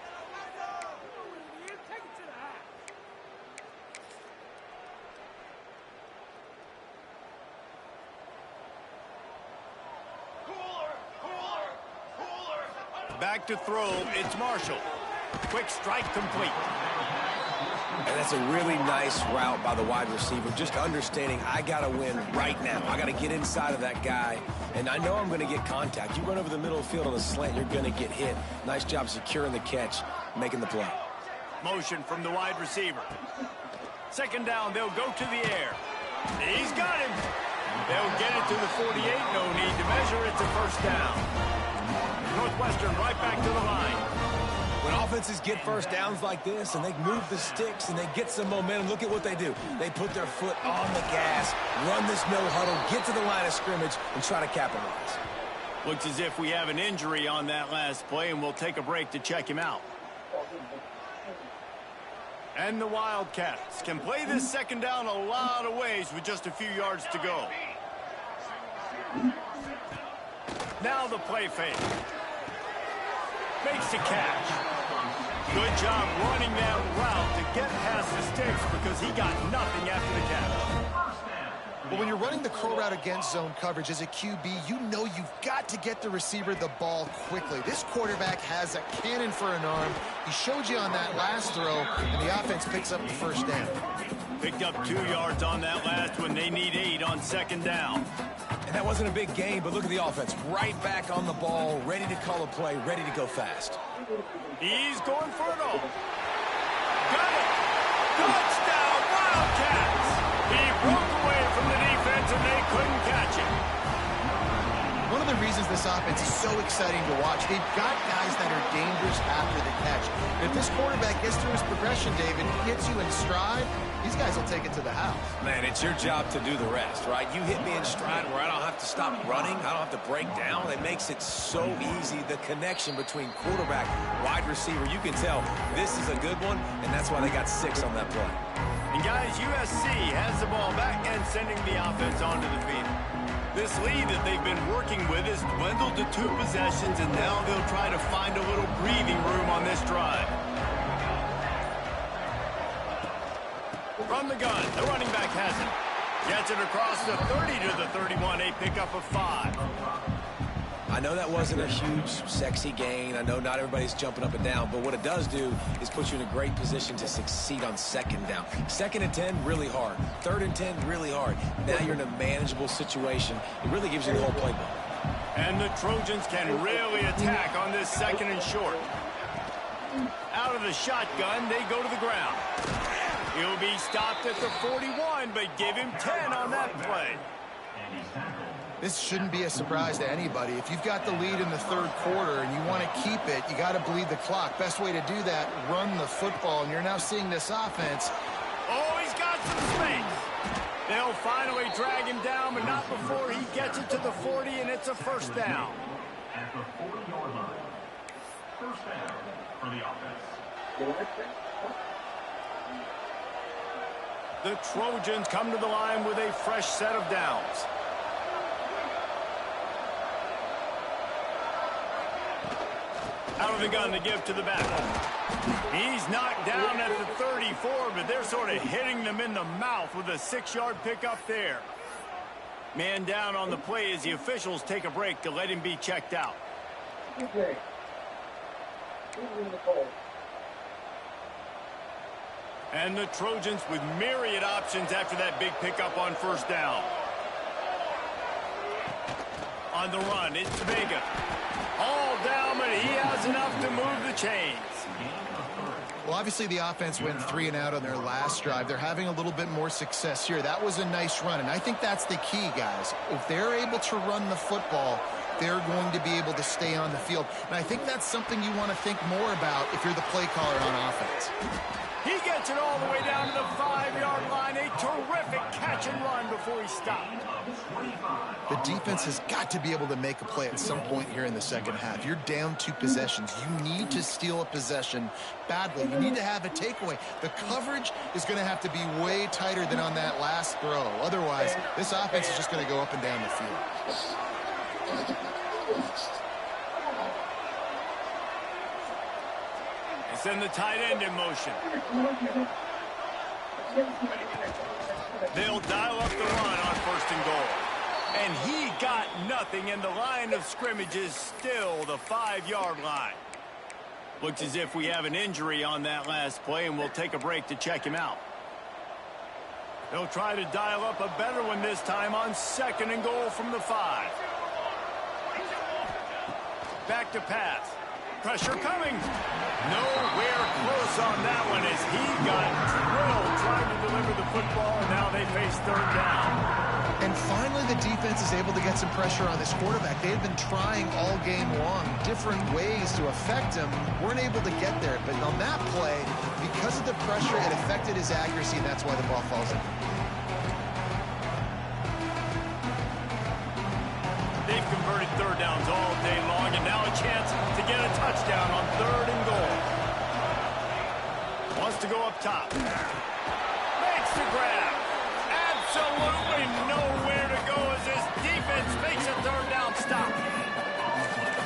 Back to throw, it's Marshall. Quick strike complete. And that's a really nice route by the wide receiver, just understanding I got to win right now. I got to get inside of that guy, and I know I'm going to get contact. You run over the middle of the field on a slant, you're going to get hit. Nice job securing the catch, making the play. Motion from the wide receiver. Second down, they'll go to the air. He's got him. They'll get it to the 48. No need to measure. It's a first down. Northwestern right back to the line. When offenses get first downs like this and they move the sticks and they get some momentum, look at what they do. They put their foot on the gas, run this no huddle, get to the line of scrimmage, and try to capitalize. Looks as if we have an injury on that last play, and we'll take a break to check him out. And the Wildcats can play this second down a lot of ways with just a few yards to go. Now the play fake. Makes the catch. Good job running that route to get past the sticks because he got nothing after the catch. Well, when you're running the curl route against zone coverage as a QB, you know you've got to get the receiver the ball quickly. This quarterback has a cannon for an arm. He showed you on that last throw, and the offense picks up the first down. Picked up 2 yards on that last one. They need 8 on second down. And that wasn't a big gain, but look at the offense. Right back on the ball, ready to call a play, ready to go fast. He's going for it all. Got it. Touchdown, Wildcats. He broke away from the defense, and they couldn't catch him. One of the reasons this offense is so exciting to watch, they've got guys that are dangerous after the catch. And if this quarterback gets through his progression, David, hits you in stride, these guys will take it to the house. Man, it's your job to do the rest, right? You hit me in stride where I don't have to stop running. I don't have to break down. It makes it so easy. The connection between quarterback, wide receiver, you can tell this is a good one, and that's why they got 6 on that play. And guys, USC has the ball back and sending the offense onto the field. This lead that they've been working with has dwindled to 2 possessions, and now they'll try to find a little breathing room on this drive. From the gun, the running back has it. Gets it across the 30 to the 31, a pickup of 5. I know that wasn't a huge, sexy gain. I know not everybody's jumping up and down, but what it does do is put you in a great position to succeed on second down. 2nd and 10, really hard. 3rd and 10, really hard. Now you're in a manageable situation. It really gives you the whole playbook. And the Trojans can really attack on this 2nd and short. Out of the shotgun, they go to the ground. He'll be stopped at the 41, but give him 10 on that play. This shouldn't be a surprise to anybody. If you've got the lead in the 3rd quarter and you want to keep it, you got to bleed the clock. Best way to do that, run the football. And you're now seeing this offense. Oh, he's got some space. They'll finally drag him down, but not before he gets it to the 40, and it's a first down. At the 40-yard line. First down for the offense. The Trojans come to the line with a fresh set of downs. Out of the gun to give to the back. He's knocked down at the 34, but they're sort of hitting them in the mouth with a 6-yard pickup there. Man down on the play as the officials take a break to let him be checked out. And the Trojans with myriad options after that big pickup on first down. On the run, it's Vega. All down, but he has enough to move the chains. Well, obviously the offense went 3 and out on their last drive. They're having a little bit more success here. That was a nice run, and I think that's the key, guys. If they're able to run the football, they're going to be able to stay on the field. And I think that's something you want to think more about if you're the play caller on offense. He gets it all the way down to the 5-yard line. A terrific catch and run before he stopped. The defense has got to be able to make a play at some point here in the second half. You're down 2 possessions. You need to steal a possession badly. You need to have a takeaway. The coverage is going to have to be way tighter than on that last throw. Otherwise, this offense is just going to go up and down the field. Send the tight end in motion. They'll dial up the run on first and goal. And he got nothing, and the line of scrimmage is still the 5-yard line. Looks as if we have an injury on that last play, and we'll take a break to check him out. They'll try to dial up a better one this time on second and goal from the 5. Back to pass. Pressure coming. Nowhere close on that one as he got drilled trying to deliver the football, and now they face third down. And finally the defense is able to get some pressure on this quarterback. They had been trying all game long different ways to affect him. Weren't able to get there. But on that play, because of the pressure, it affected his accuracy, and that's why the ball falls in. They've converted third downs all day long, and now a chance to get a touchdown on third and goal. Wants to go up top. Makes the grab. Absolutely nowhere to go as this defense makes a third down stop.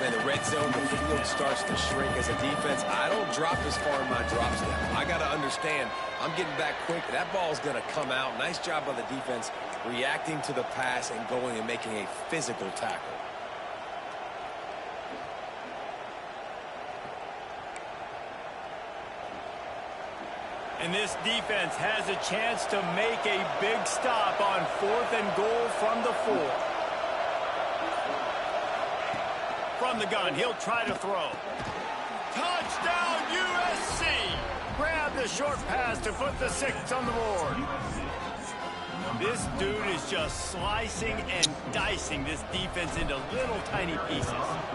Man, the red zone, the field starts to shrink as a defense. I don't drop as far in my drop step. I got to understand, I'm getting back quick. That ball's going to come out. Nice job by the defense reacting to the pass and going and making a physical tackle. And this defense has a chance to make a big stop on fourth and goal from the 4. From the gun, he'll try to throw. Touchdown, USC! Grab the short pass to put the 6 on the board. This dude is just slicing and dicing this defense into little tiny pieces.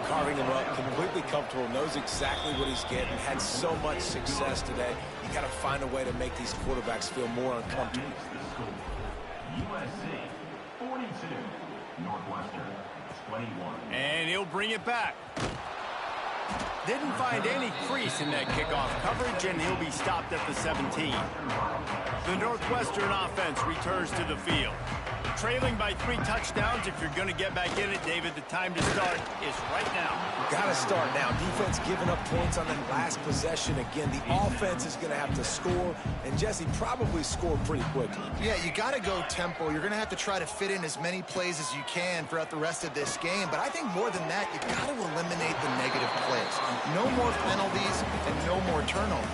Carving him up, completely comfortable, knows exactly what he's getting, had so much success today. You got to find a way to make these quarterbacks feel more uncomfortable. USC 42, Northwestern 21. And he'll bring it back. Didn't find any crease in that kickoff coverage, and he'll be stopped at the 17. The Northwestern offense returns to the field. Trailing by 3 touchdowns. If you're going to get back in it, David, the time to start is right now. Got to start now. Defense giving up points on that last possession. Again, the offense is going to have to score, and Jesse probably score pretty quickly. Yeah, you got to go tempo. You're going to have to try to fit in as many plays as you can throughout the rest of this game. But I think more than that, you got to eliminate the negative plays. No more penalties and no more turnovers.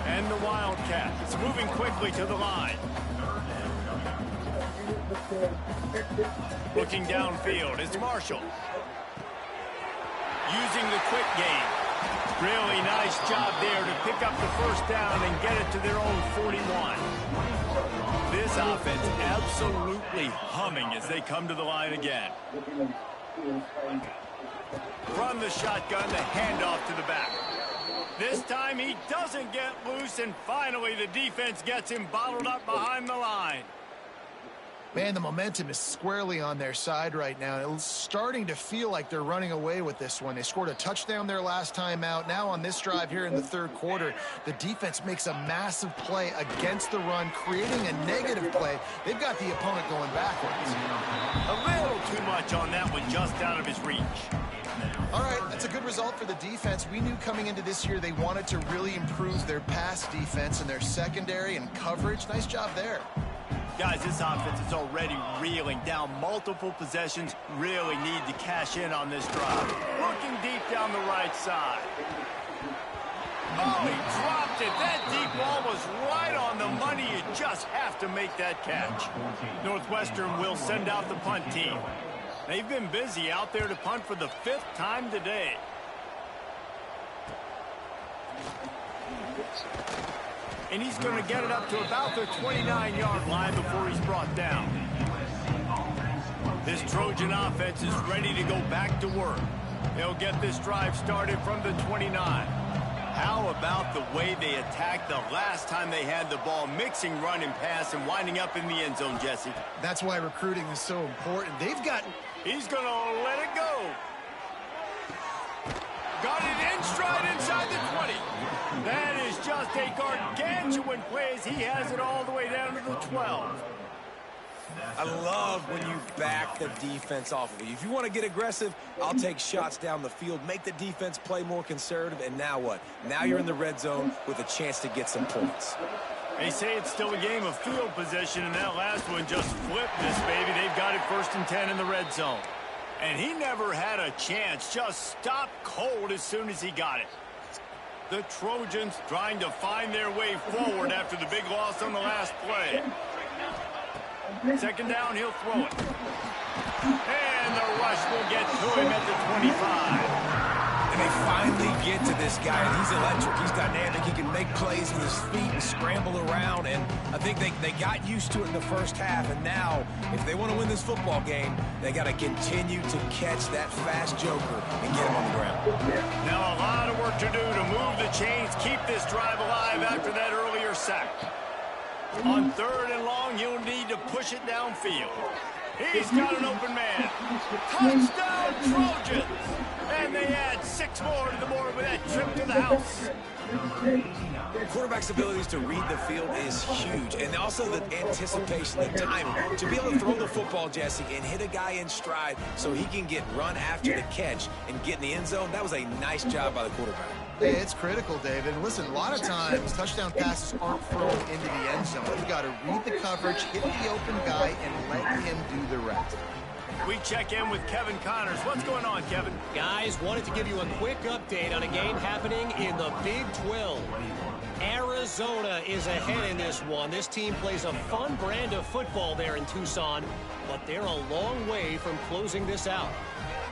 And the Wildcats moving quickly to the line. Looking downfield, it's Marshall. Using the quick game. Really nice job there to pick up the first down and get it to their own 41. This offense absolutely humming as they come to the line again. From the shotgun, the handoff to the back. This time he doesn't get loose, and finally the defense gets him bottled up behind the line. Man, the momentum is squarely on their side right now. It's starting to feel like they're running away with this one. They scored a touchdown their last time out. Now on this drive here in the third quarter, the defense makes a massive play against the run, creating a negative play. They've got the opponent going backwards. A little too much on that one, just out of his reach. All right, that's a good result for the defense. We knew coming into this year they wanted to really improve their pass defense and their secondary and coverage. Nice job there. Guys, this offense is already reeling down multiple possessions. Really need to cash in on this drive. Looking deep down the right side. Oh, he dropped it. That deep ball was right on the money. You just have to make that catch. Northwestern will send out the punt team. They've been busy out there to punt for the 5th time today. And he's going to get it up to about the 29-yard line before he's brought down. This Trojan offense is ready to go back to work. They'll get this drive started from the 29. How about the way they attacked the last time they had the ball, mixing run and pass and winding up in the end zone, Jesse? That's why recruiting is so important. They've got... He's going to let it go. Got it in stride inside the 20. That is just a gargantuan play as he has it all the way down to the 12. I love when you back the defense off of you. If you want to get aggressive, I'll take shots down the field, make the defense play more conservative, and now what? Now you're in the red zone with a chance to get some points. They say it's still a game of field position, and that last one just flipped this baby. They've got it 1st and 10 in the red zone. And he never had a chance, just stopped cold as soon as he got it. The Trojans trying to find their way forward after the big loss on the last play. 2nd down, he'll throw it. And the rush will get to him at the 25. And they finally get to this guy, and he's electric. He's dynamic. He can make plays with his feet and scramble around. And I think they got used to it in the first half. And now, if they want to win this football game, they got to continue to catch that fast joker and get him on the ground. Now a lot of work to do to move the chains, keep this drive alive after that earlier sack. On 3rd and long, you'll need to push it downfield. He's got an open man. Touchdown, Trojans! And they add 6 more to the board with that trip to the house. Quarterback's abilities to read the field is huge, and also the anticipation, the timing. To be able to throw the football, Jesse, and hit a guy in stride so he can get run after the catch and get in the end zone, that was a nice job by the quarterback. Hey, it's critical, David. Listen, a lot of times touchdown passes aren't thrown into the end zone. You've got to read the coverage, hit the open guy, and let him do the rest. We check in with Kevin Connors. What's going on, Kevin? Guys, wanted to give you a quick update on a game happening in the Big 12. Arizona is ahead in this one. This team plays a fun brand of football there in Tucson, but they're a long way from closing this out.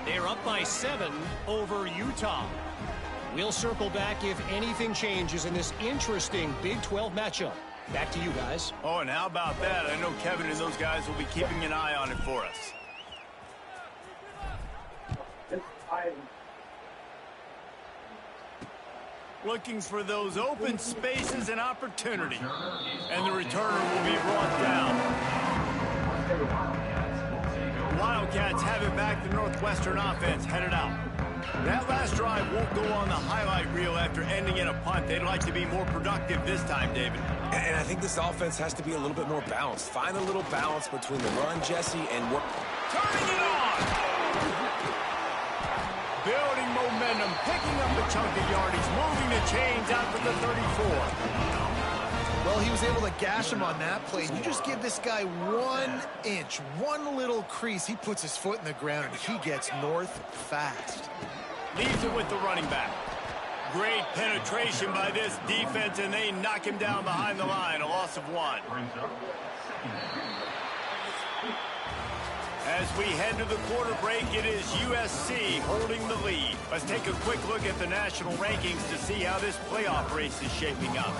They're up by 7 over Utah. We'll circle back if anything changes in this interesting Big 12 matchup. Back to you guys. Oh, and how about that? I know Kevin and those guys will be keeping an eye on it for us. Looking for those open spaces and opportunity. And the returner will be brought down. Wildcats have it back. The Northwestern offense headed out. That last drive won't go on the highlight reel after ending in a punt. They'd like to be more productive this time, David. And I think this offense has to be a little bit more balanced. Find a little balance between the run, Jesse, and work. Turning it on! Building momentum, picking up the chunk of yardage, moving the chains out to the 34. Well, he was able to gash him on that play. You just give this guy 1 inch, one little crease. He puts his foot in the ground, and he gets north fast. Leaves it with the running back. Great penetration by this defense, and they knock him down behind the line. A loss of 1. As we head to the quarter break, it is USC holding the lead. Let's take a quick look at the national rankings to see how this playoff race is shaping up.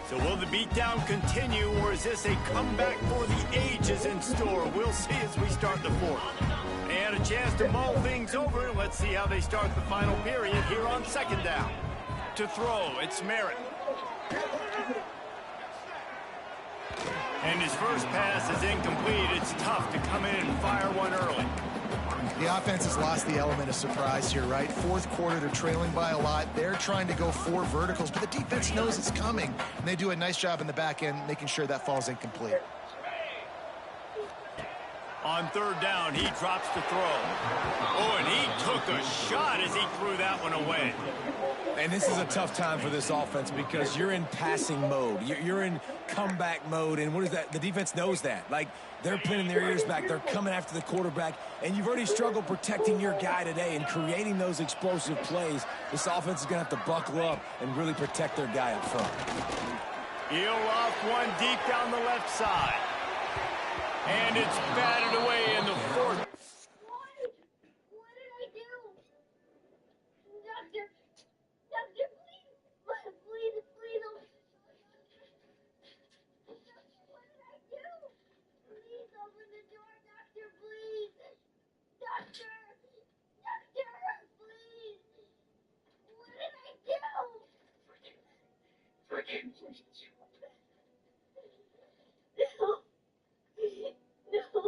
So will the beatdown continue, or is this a comeback for the ages in store? We'll see as we start the 4th. And a chance to mull things over. Let's see how they start the final period here on 2nd down. To throw, it's Merritt. And his first pass is incomplete. It's tough to come in and fire one early. The offense has lost the element of surprise here, right? 4th quarter, they're trailing by a lot. They're trying to go 4 verticals, but the defense knows it's coming. And they do a nice job in the back end making sure that falls incomplete. On 3rd down, he drops the throw. Oh, and he took took a shot as he threw that one away. And this is a tough time for this offense because you're in passing mode. You're in comeback mode, and what is that? The defense knows that. Like, they're pinning their ears back. They're coming after the quarterback, and you've already struggled protecting your guy today and creating those explosive plays. This offense is going to have to buckle up and really protect their guy up front. He'll off one deep down the left side. And it's batted away in the fourth. What did I do? Doctor, please, please. Doctor, what did I do? Please open the door, doctor, please. Doctor, please. What did I do? Forgive me. No.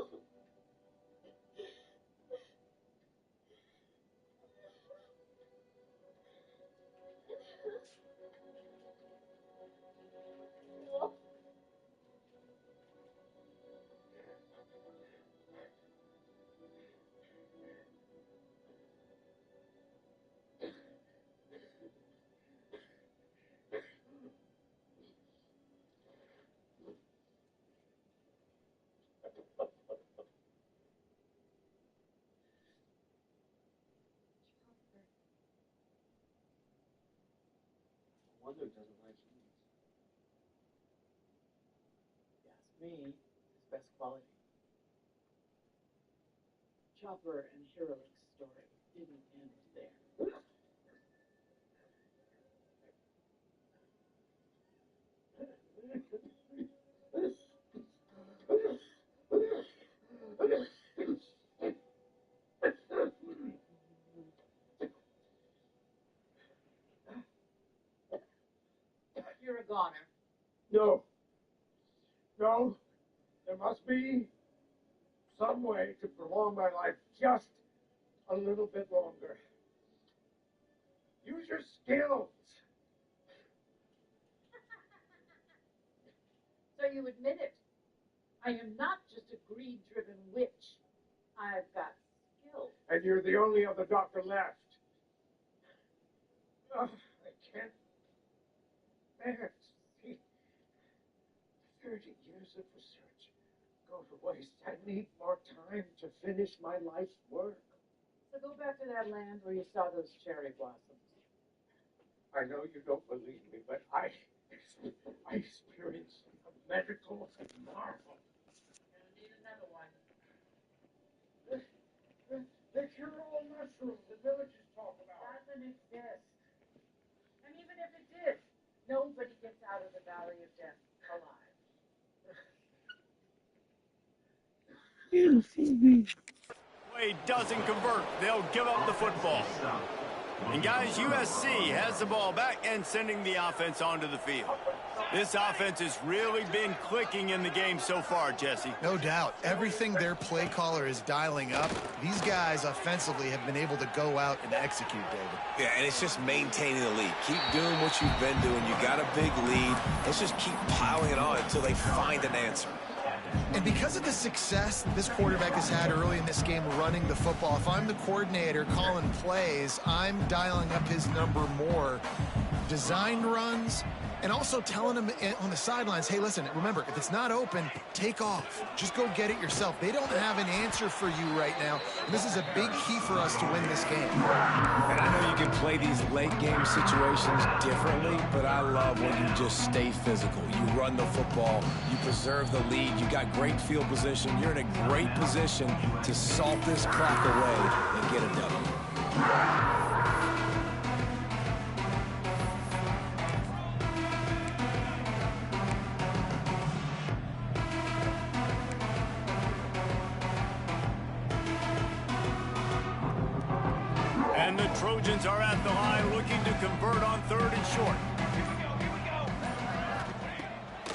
Wonder doesn't like humans. Yes, me, his best quality. Chopper and Heroic's story didn't end there. You're a goner. No. There must be some way to prolong my life just a little bit longer. Use your skills. So you admit it. I am not just a greed-driven witch. I've got skills. And you're the only other doctor left. I can't bear to see 30 years of research go to waste. I need more time to finish my life's work. So go back to that land where you saw those cherry blossoms. I know you don't believe me, but I experienced a medical marvel. You'll need another one. The cure-all mushroom the villagers talk about. Doesn't exist. And even if it did, nobody gets out of the Valley of Death alive. Play doesn't convert. They'll give up the football. And guys, USC has the ball back and sending the offense onto the field. This offense has really been clicking in the game so far, Jesse. No doubt. Everything their play caller is dialing up, these guys offensively have been able to go out and execute, David. Yeah, and it's just maintaining the lead. Keep doing what you've been doing. You got a big lead. Let's just keep piling it on until they find an answer. And because of the success that this quarterback has had early in this game running the football, if I'm the coordinator calling plays, I'm dialing up his number more. Designed runs, and also telling him on the sidelines, hey, listen, remember, if it's not open, take off. Just go get it yourself. They don't have an answer for you right now. And this is a big key for us to win this game. And I know you can play these late game situations differently, but I love when you just stay physical. You run the football, you preserve the lead, you got great field position, you're in a great position to salt this clock away and get a W. And the Trojans are at the line looking to convert on 3rd and short.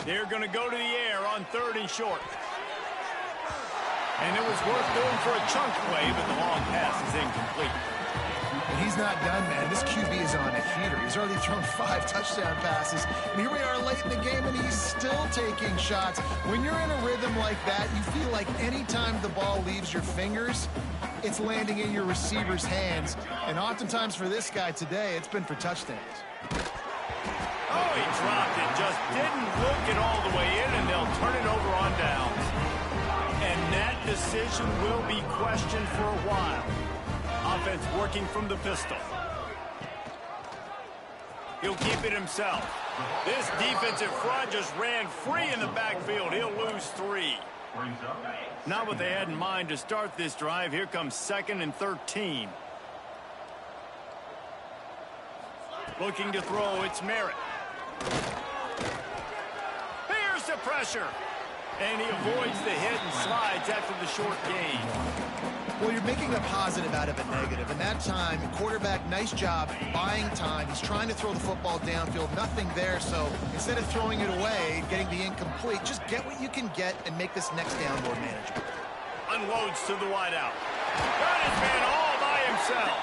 They're going to go to the air on 3rd and short. And it was worth going for a chunk play, but the long pass is incomplete. And he's not done, man. This QB is on a heater. He's already thrown 5 touchdown passes. And here we are late in the game, and he's still taking shots. When you're in a rhythm like that, you feel like any time the ball leaves your fingers, it's landing in your receiver's hands. And oftentimes for this guy today, it's been for touchdowns. Oh, he dropped it. Just didn't look it all the way in, and they'll turn it over on downs. And that decision will be questioned for a while. Offense working from the pistol. He'll keep it himself. This defensive front just ran free in the backfield. He'll lose 3. Not what they had in mind to start this drive. Here comes 2nd and 13. Looking to throw, it's Merritt. Here's the pressure. And he avoids the hit and slides after the short gain. Well, you're making a positive out of a negative. And that time, quarterback, nice job buying time. He's trying to throw the football downfield. Nothing there. So instead of throwing it away, getting the incomplete, just get what you can get and make this next down more manageable. Unloads to the wideout. Got his man all by himself.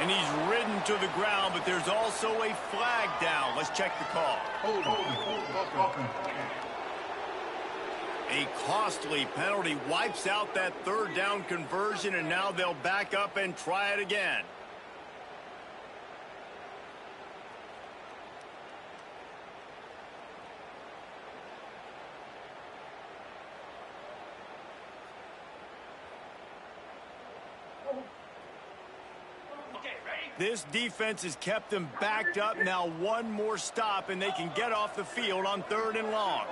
And he's ridden to the ground, but there's also a flag down. Let's check the call. A costly penalty wipes out that 3rd down conversion, and now they'll back up and try it again. This defense has kept them backed up. Now one more stop, and they can get off the field on 3rd and long.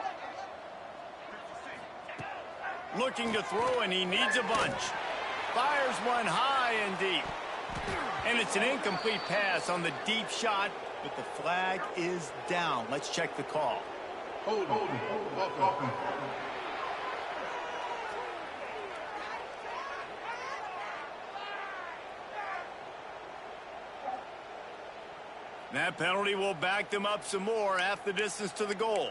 Looking to throw, and he needs a bunch. Fires one high and deep. And it's an incomplete pass on the deep shot, but the flag is down. Let's check the call. That penalty will back them up some more, half the distance to the goal.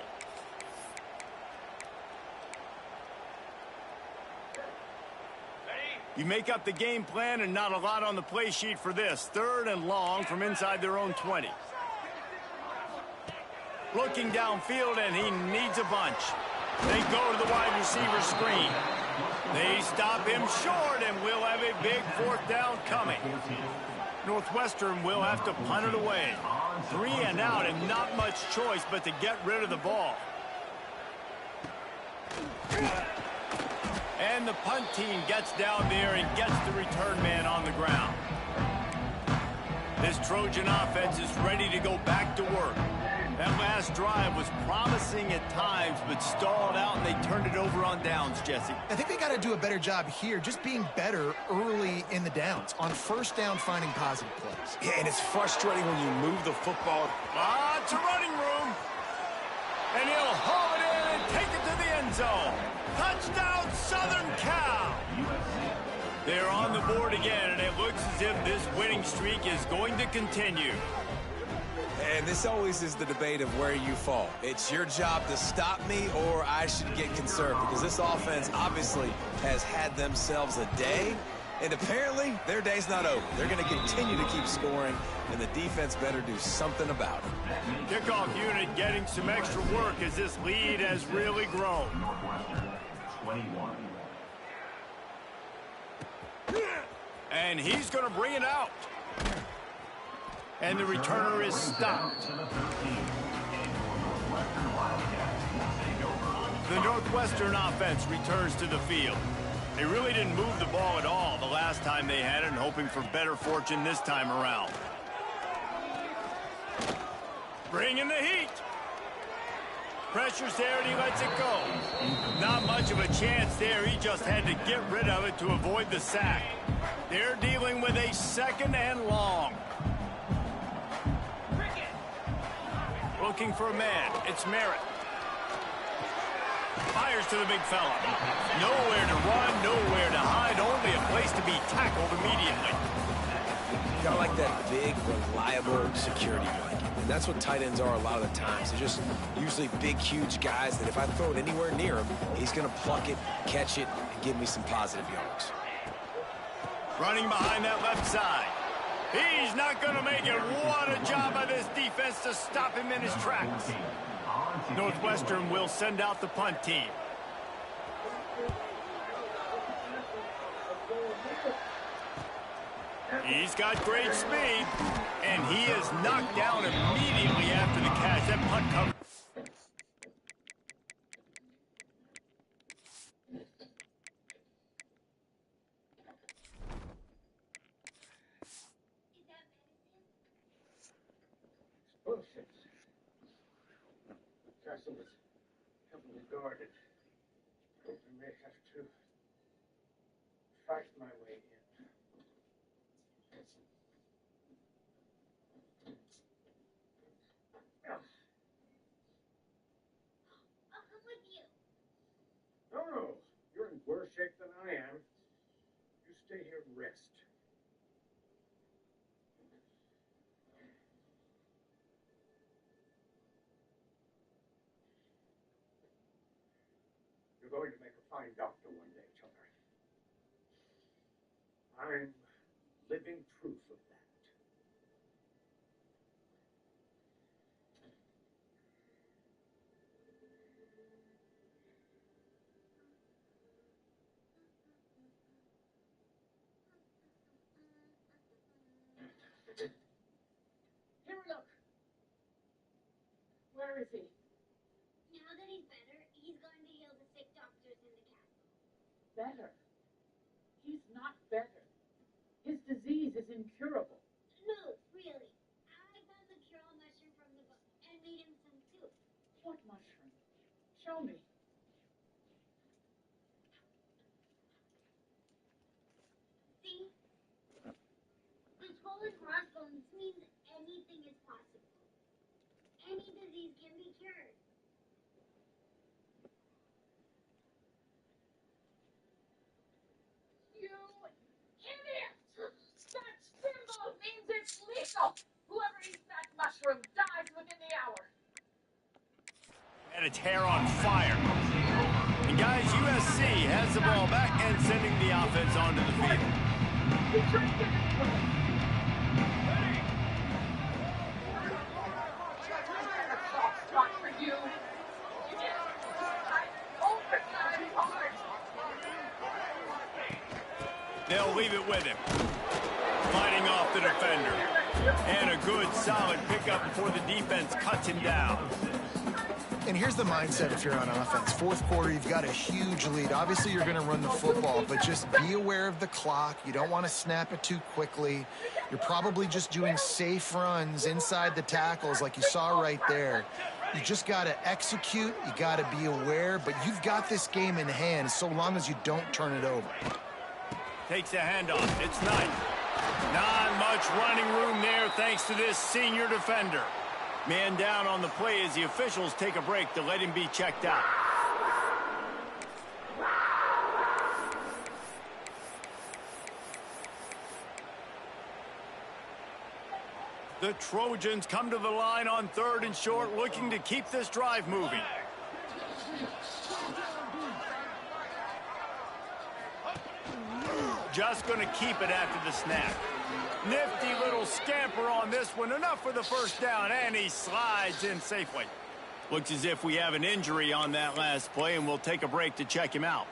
You make up the game plan and not a lot on the play sheet for this. 3rd and long from inside their own 20. Looking downfield, and he needs a bunch. They go to the wide receiver screen. They stop him short, and we'll have a big 4th down coming. Northwestern will have to punt it away. 3 and out, and not much choice but to get rid of the ball. And the punt team gets down there and gets the return man on the ground. This Trojan offense is ready to go back to work. That last drive was promising at times, but stalled out, and they turned it over on downs, Jesse. I think they got to do a better job here, just being better early in the downs. On 1st down, finding positive plays. Yeah, and it's frustrating when you move the football. Lots of running room. And he'll haul it in and take it to the end zone. Touchdown, Southern Cal. They're on the board again, and it looks as if this winning streak is going to continue. And this always is the debate of where you fall. It's your job to stop me, or I should get conserved, because this offense obviously has had themselves a day, and apparently their day's not over. They're going to continue to keep scoring, and the defense better do something about it. Kickoff unit getting some extra work as this lead has really grown. Northwestern, 21. And he's going to bring it out. And the returner is stopped. The Northwestern offense returns to the field. They really didn't move the ball at all the last time they had it, and hoping for better fortune this time around. Bringing the heat. Pressure's there, and he lets it go. Not much of a chance there. He just had to get rid of it to avoid the sack. They're dealing with a 2nd and long. Looking for a man. It's Merritt. Fires to the big fella. Nowhere to run, nowhere to hide, only a place to be tackled immediately. You gotta like that big, reliable security blanket. And that's what tight ends are a lot of the times. They're just usually big, huge guys that if I throw it anywhere near him, he's gonna pluck it, catch it, and give me some positive yards. Running behind that left side. He's not going to make it. What a job by this defense to stop him in his tracks. Northwestern will send out the punt team. He's got great speed, and he is knocked down immediately after the catch. That punt cover. Bullshit. Castle is heavily guarded. I may have to fight my way in. I'll come with you. No, you're in worse shape than I am. You stay here and rest. You're going to make a fine doctor one day, Chummer. I'm living proof of that. Here, look. Where is he? Now that he's better, he's going to heal the sick doctors in the castle. Better. He's not better. His disease is incurable. No, really. I found the cure-all mushroom from the book and made him some soup. What mushroom? Show me. See? The swollen crossbones means anything is possible. Any disease can be cured. You idiot! That symbol means it's lethal. Whoever eats that mushroom dies within the hour. And its hair on fire. And guys, USC has the ball back and sending the offense onto the field. He tried to get it away. Spot for you. Overtime hard. They'll leave it with him. Fighting off the defender. And a good, solid pickup before the defense cuts him down. And here's the mindset if you're on offense. Fourth quarter, you've got a huge lead. Obviously, you're going to run the football, but just be aware of the clock. You don't want to snap it too quickly. You're probably just doing safe runs inside the tackles like you saw right there. You just got to execute. You got to be aware, but you've got this game in hand so long as you don't turn it over. Takes a handoff. It's nice. Not much running room there thanks to this senior defender. Man down on the play as the officials take a break to let him be checked out. The Trojans come to the line on 3rd and short, looking to keep this drive moving. Just going to keep it after the snap. Nifty little scamper on this one. Enough for the first down, and he slides in safely. Looks as if we have an injury on that last play, and we'll take a break to check him out.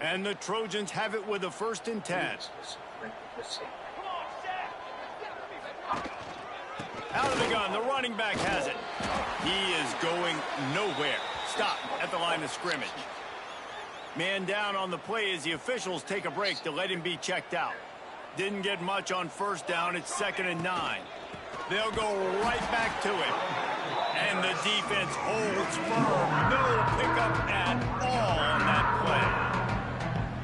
And the Trojans have it with a 1st and 10. Out of the gun, the running back has it. He is going nowhere. Stop at the line of scrimmage. Man down on the play as the officials take a break to let him be checked out. Didn't get much on 1st down. It's 2nd and 9. They'll go right back to him. And the defense holds firm. No pickup at all on that play.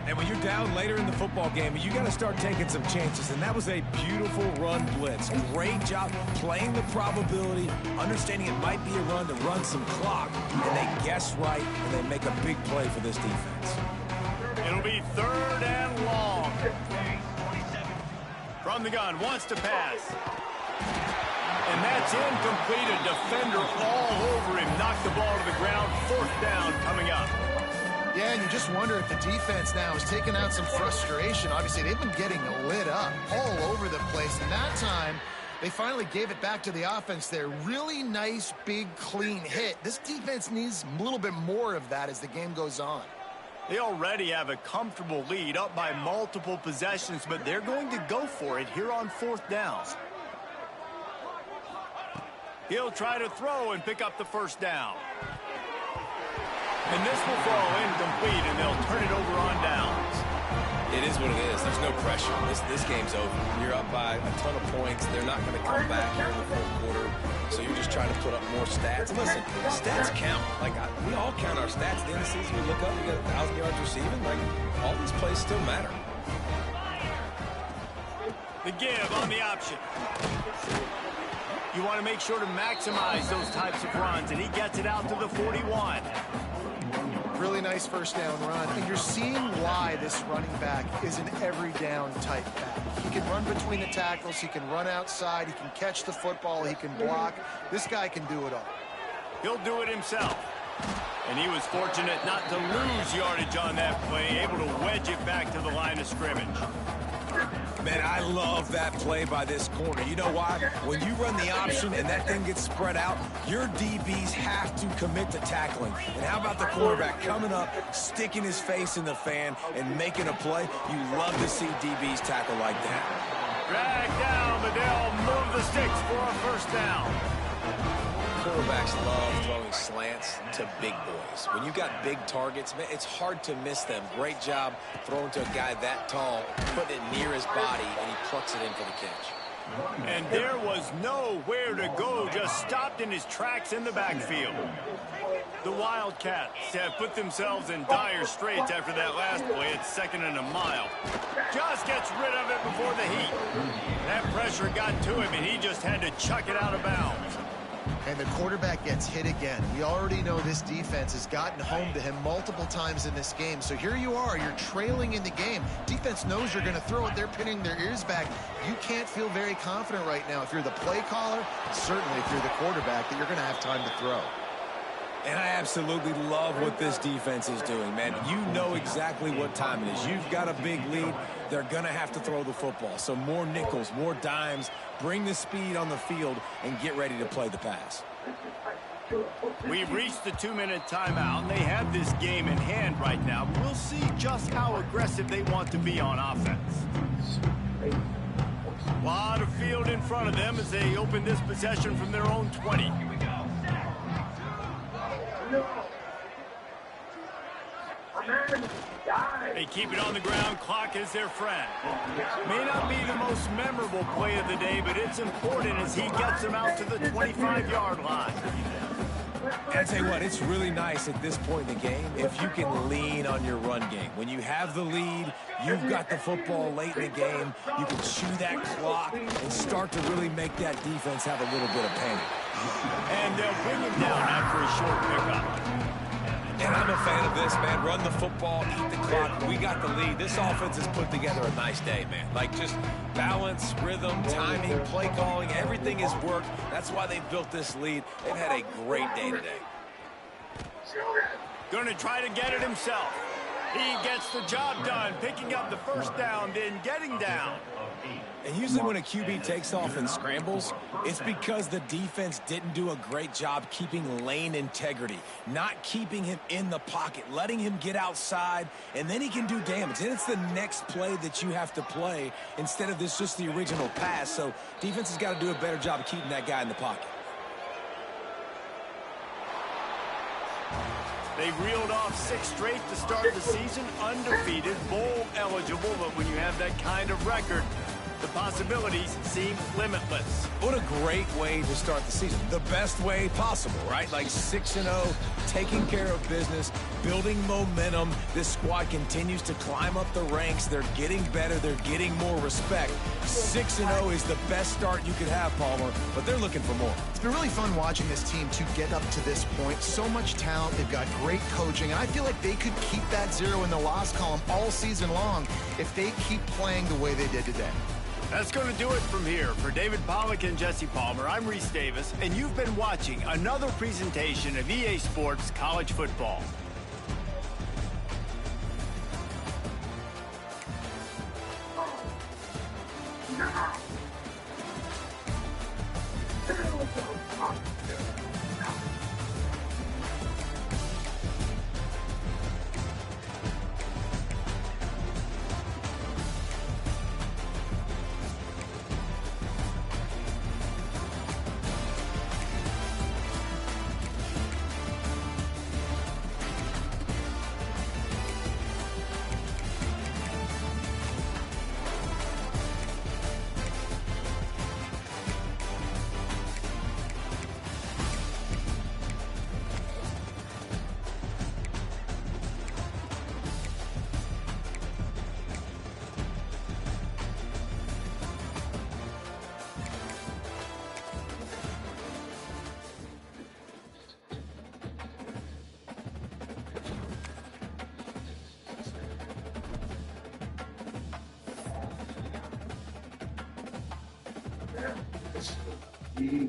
And when you're down later in the football game, you got to start taking some chances. And that was a beautiful run blitz. Great job playing the probability, understanding it might be a run to run some clock. And they guess right, and they make a big play for this defense. It'll be 3rd and long. From the gun, wants to pass. And that's incomplete. A defender all over him. Knocked the ball to the ground. 4th down coming up. Yeah, and you just wonder if the defense now is taking out some frustration. Obviously, they've been getting lit up all over the place. And that time, They finally gave it back to the offense there. Really nice, big, clean hit. This defense needs a little bit more of that as the game goes on. They already have a comfortable lead, up by multiple possessions, but they're going to go for it here on 4th down. He'll try to throw and pick up the first down. And this will fall incomplete, and they'll turn it over on downs. It is what it is. There's no pressure. This game's over. You're up by a ton of points. They're not going to come back here in the 4th quarter. So you're just trying to put up more stats. Listen, stats count. Like, we all count our stats. At the end of the season, we look up, we got 1,000 yards receiving. Like, all these plays still matter. The give on the option. You want to make sure to maximize those types of runs, and he gets it out to the 41. Really nice first down run. And you're seeing why this running back is an every down type back. He can run between the tackles. He can run outside. He can catch the football. He can block. This guy can do it all. He'll do it himself. And he was fortunate not to lose yardage on that play, able to wedge it back to the line of scrimmage. Man, I love that play by this corner. You know why? When you run the option and that thing gets spread out, your DBs have to commit to tackling. And how about the quarterback coming up, sticking his face in the fan, and making a play? You love to see DBs tackle like that. Drag down, but they'll move the sticks for a first down. Quarterbacks love throwing slants to big boys. When you've got big targets, man, it's hard to miss them. Great job throwing to a guy that tall, putting it near his body, and he plucks it in for the catch. And there was nowhere to go, just stopped in his tracks in the backfield. The Wildcats have put themselves in dire straits after that last play at 2nd and a mile. Just gets rid of it before the heat. That pressure got to him, and he just had to chuck it out of bounds. And the quarterback gets hit again. We already know this defense has gotten home to him multiple times in this game. So here you are, you're trailing in the game. Defense knows you're going to throw it. They're pinning their ears back. You can't feel very confident right now if you're the play caller, certainly if you're the quarterback, that you're going to have time to throw. And I absolutely love what this defense is doing, man. You know exactly what time it is. You've got a big lead. They're going to have to throw the football. So more nickels, more dimes, bring the speed on the field, and get ready to play the pass. We've reached the 2-minute timeout, and they have this game in hand right now. We'll see just how aggressive they want to be on offense. A lot of field in front of them as they open this possession from their own 20. They keep it on the ground. Clock is their friend. May not be the most memorable play of the day, but it's important as he gets them out to the 25-yard line. I tell you what, it's really nice at this point in the game if you can lean on your run game. When you have the lead, you've got the football late in the game, you can chew that clock and start to really make that defense have a little bit of panic. And they'll bring him down after a short pickup. And I'm a fan of this, man. Run the football, eat the clock. We got the lead. This offense has put together a nice day, man. Like, just balance, rhythm, timing, play calling, everything has worked. That's why they built this lead. They've had a great day today. Going to try to get it himself. He gets the job done, picking up the first down, then getting down. And usually when a QB takes off and scrambles, it's because the defense didn't do a great job keeping lane integrity, not keeping him in the pocket, letting him get outside, and then he can do damage. And it's the next play that you have to play instead of this just the original pass. So defense has got to do a better job of keeping that guy in the pocket. They reeled off 6 straight to start the season, undefeated, bowl eligible, but when you have that kind of record, the possibilities seem limitless. What a great way to start the season. The best way possible, right? Like 6-0, taking care of business, building momentum. This squad continues to climb up the ranks. They're getting better. They're getting more respect. 6-0 is the best start you could have, Palmer, but they're looking for more. It's been really fun watching this team to get up to this point. So much talent. They've got great coaching, and I feel like they could keep that 0 in the loss column all season long if they keep playing the way they did today. That's going to do it from here. For David Pollack and Jesse Palmer, I'm Reese Davis, and you've been watching another presentation of EA Sports College Football.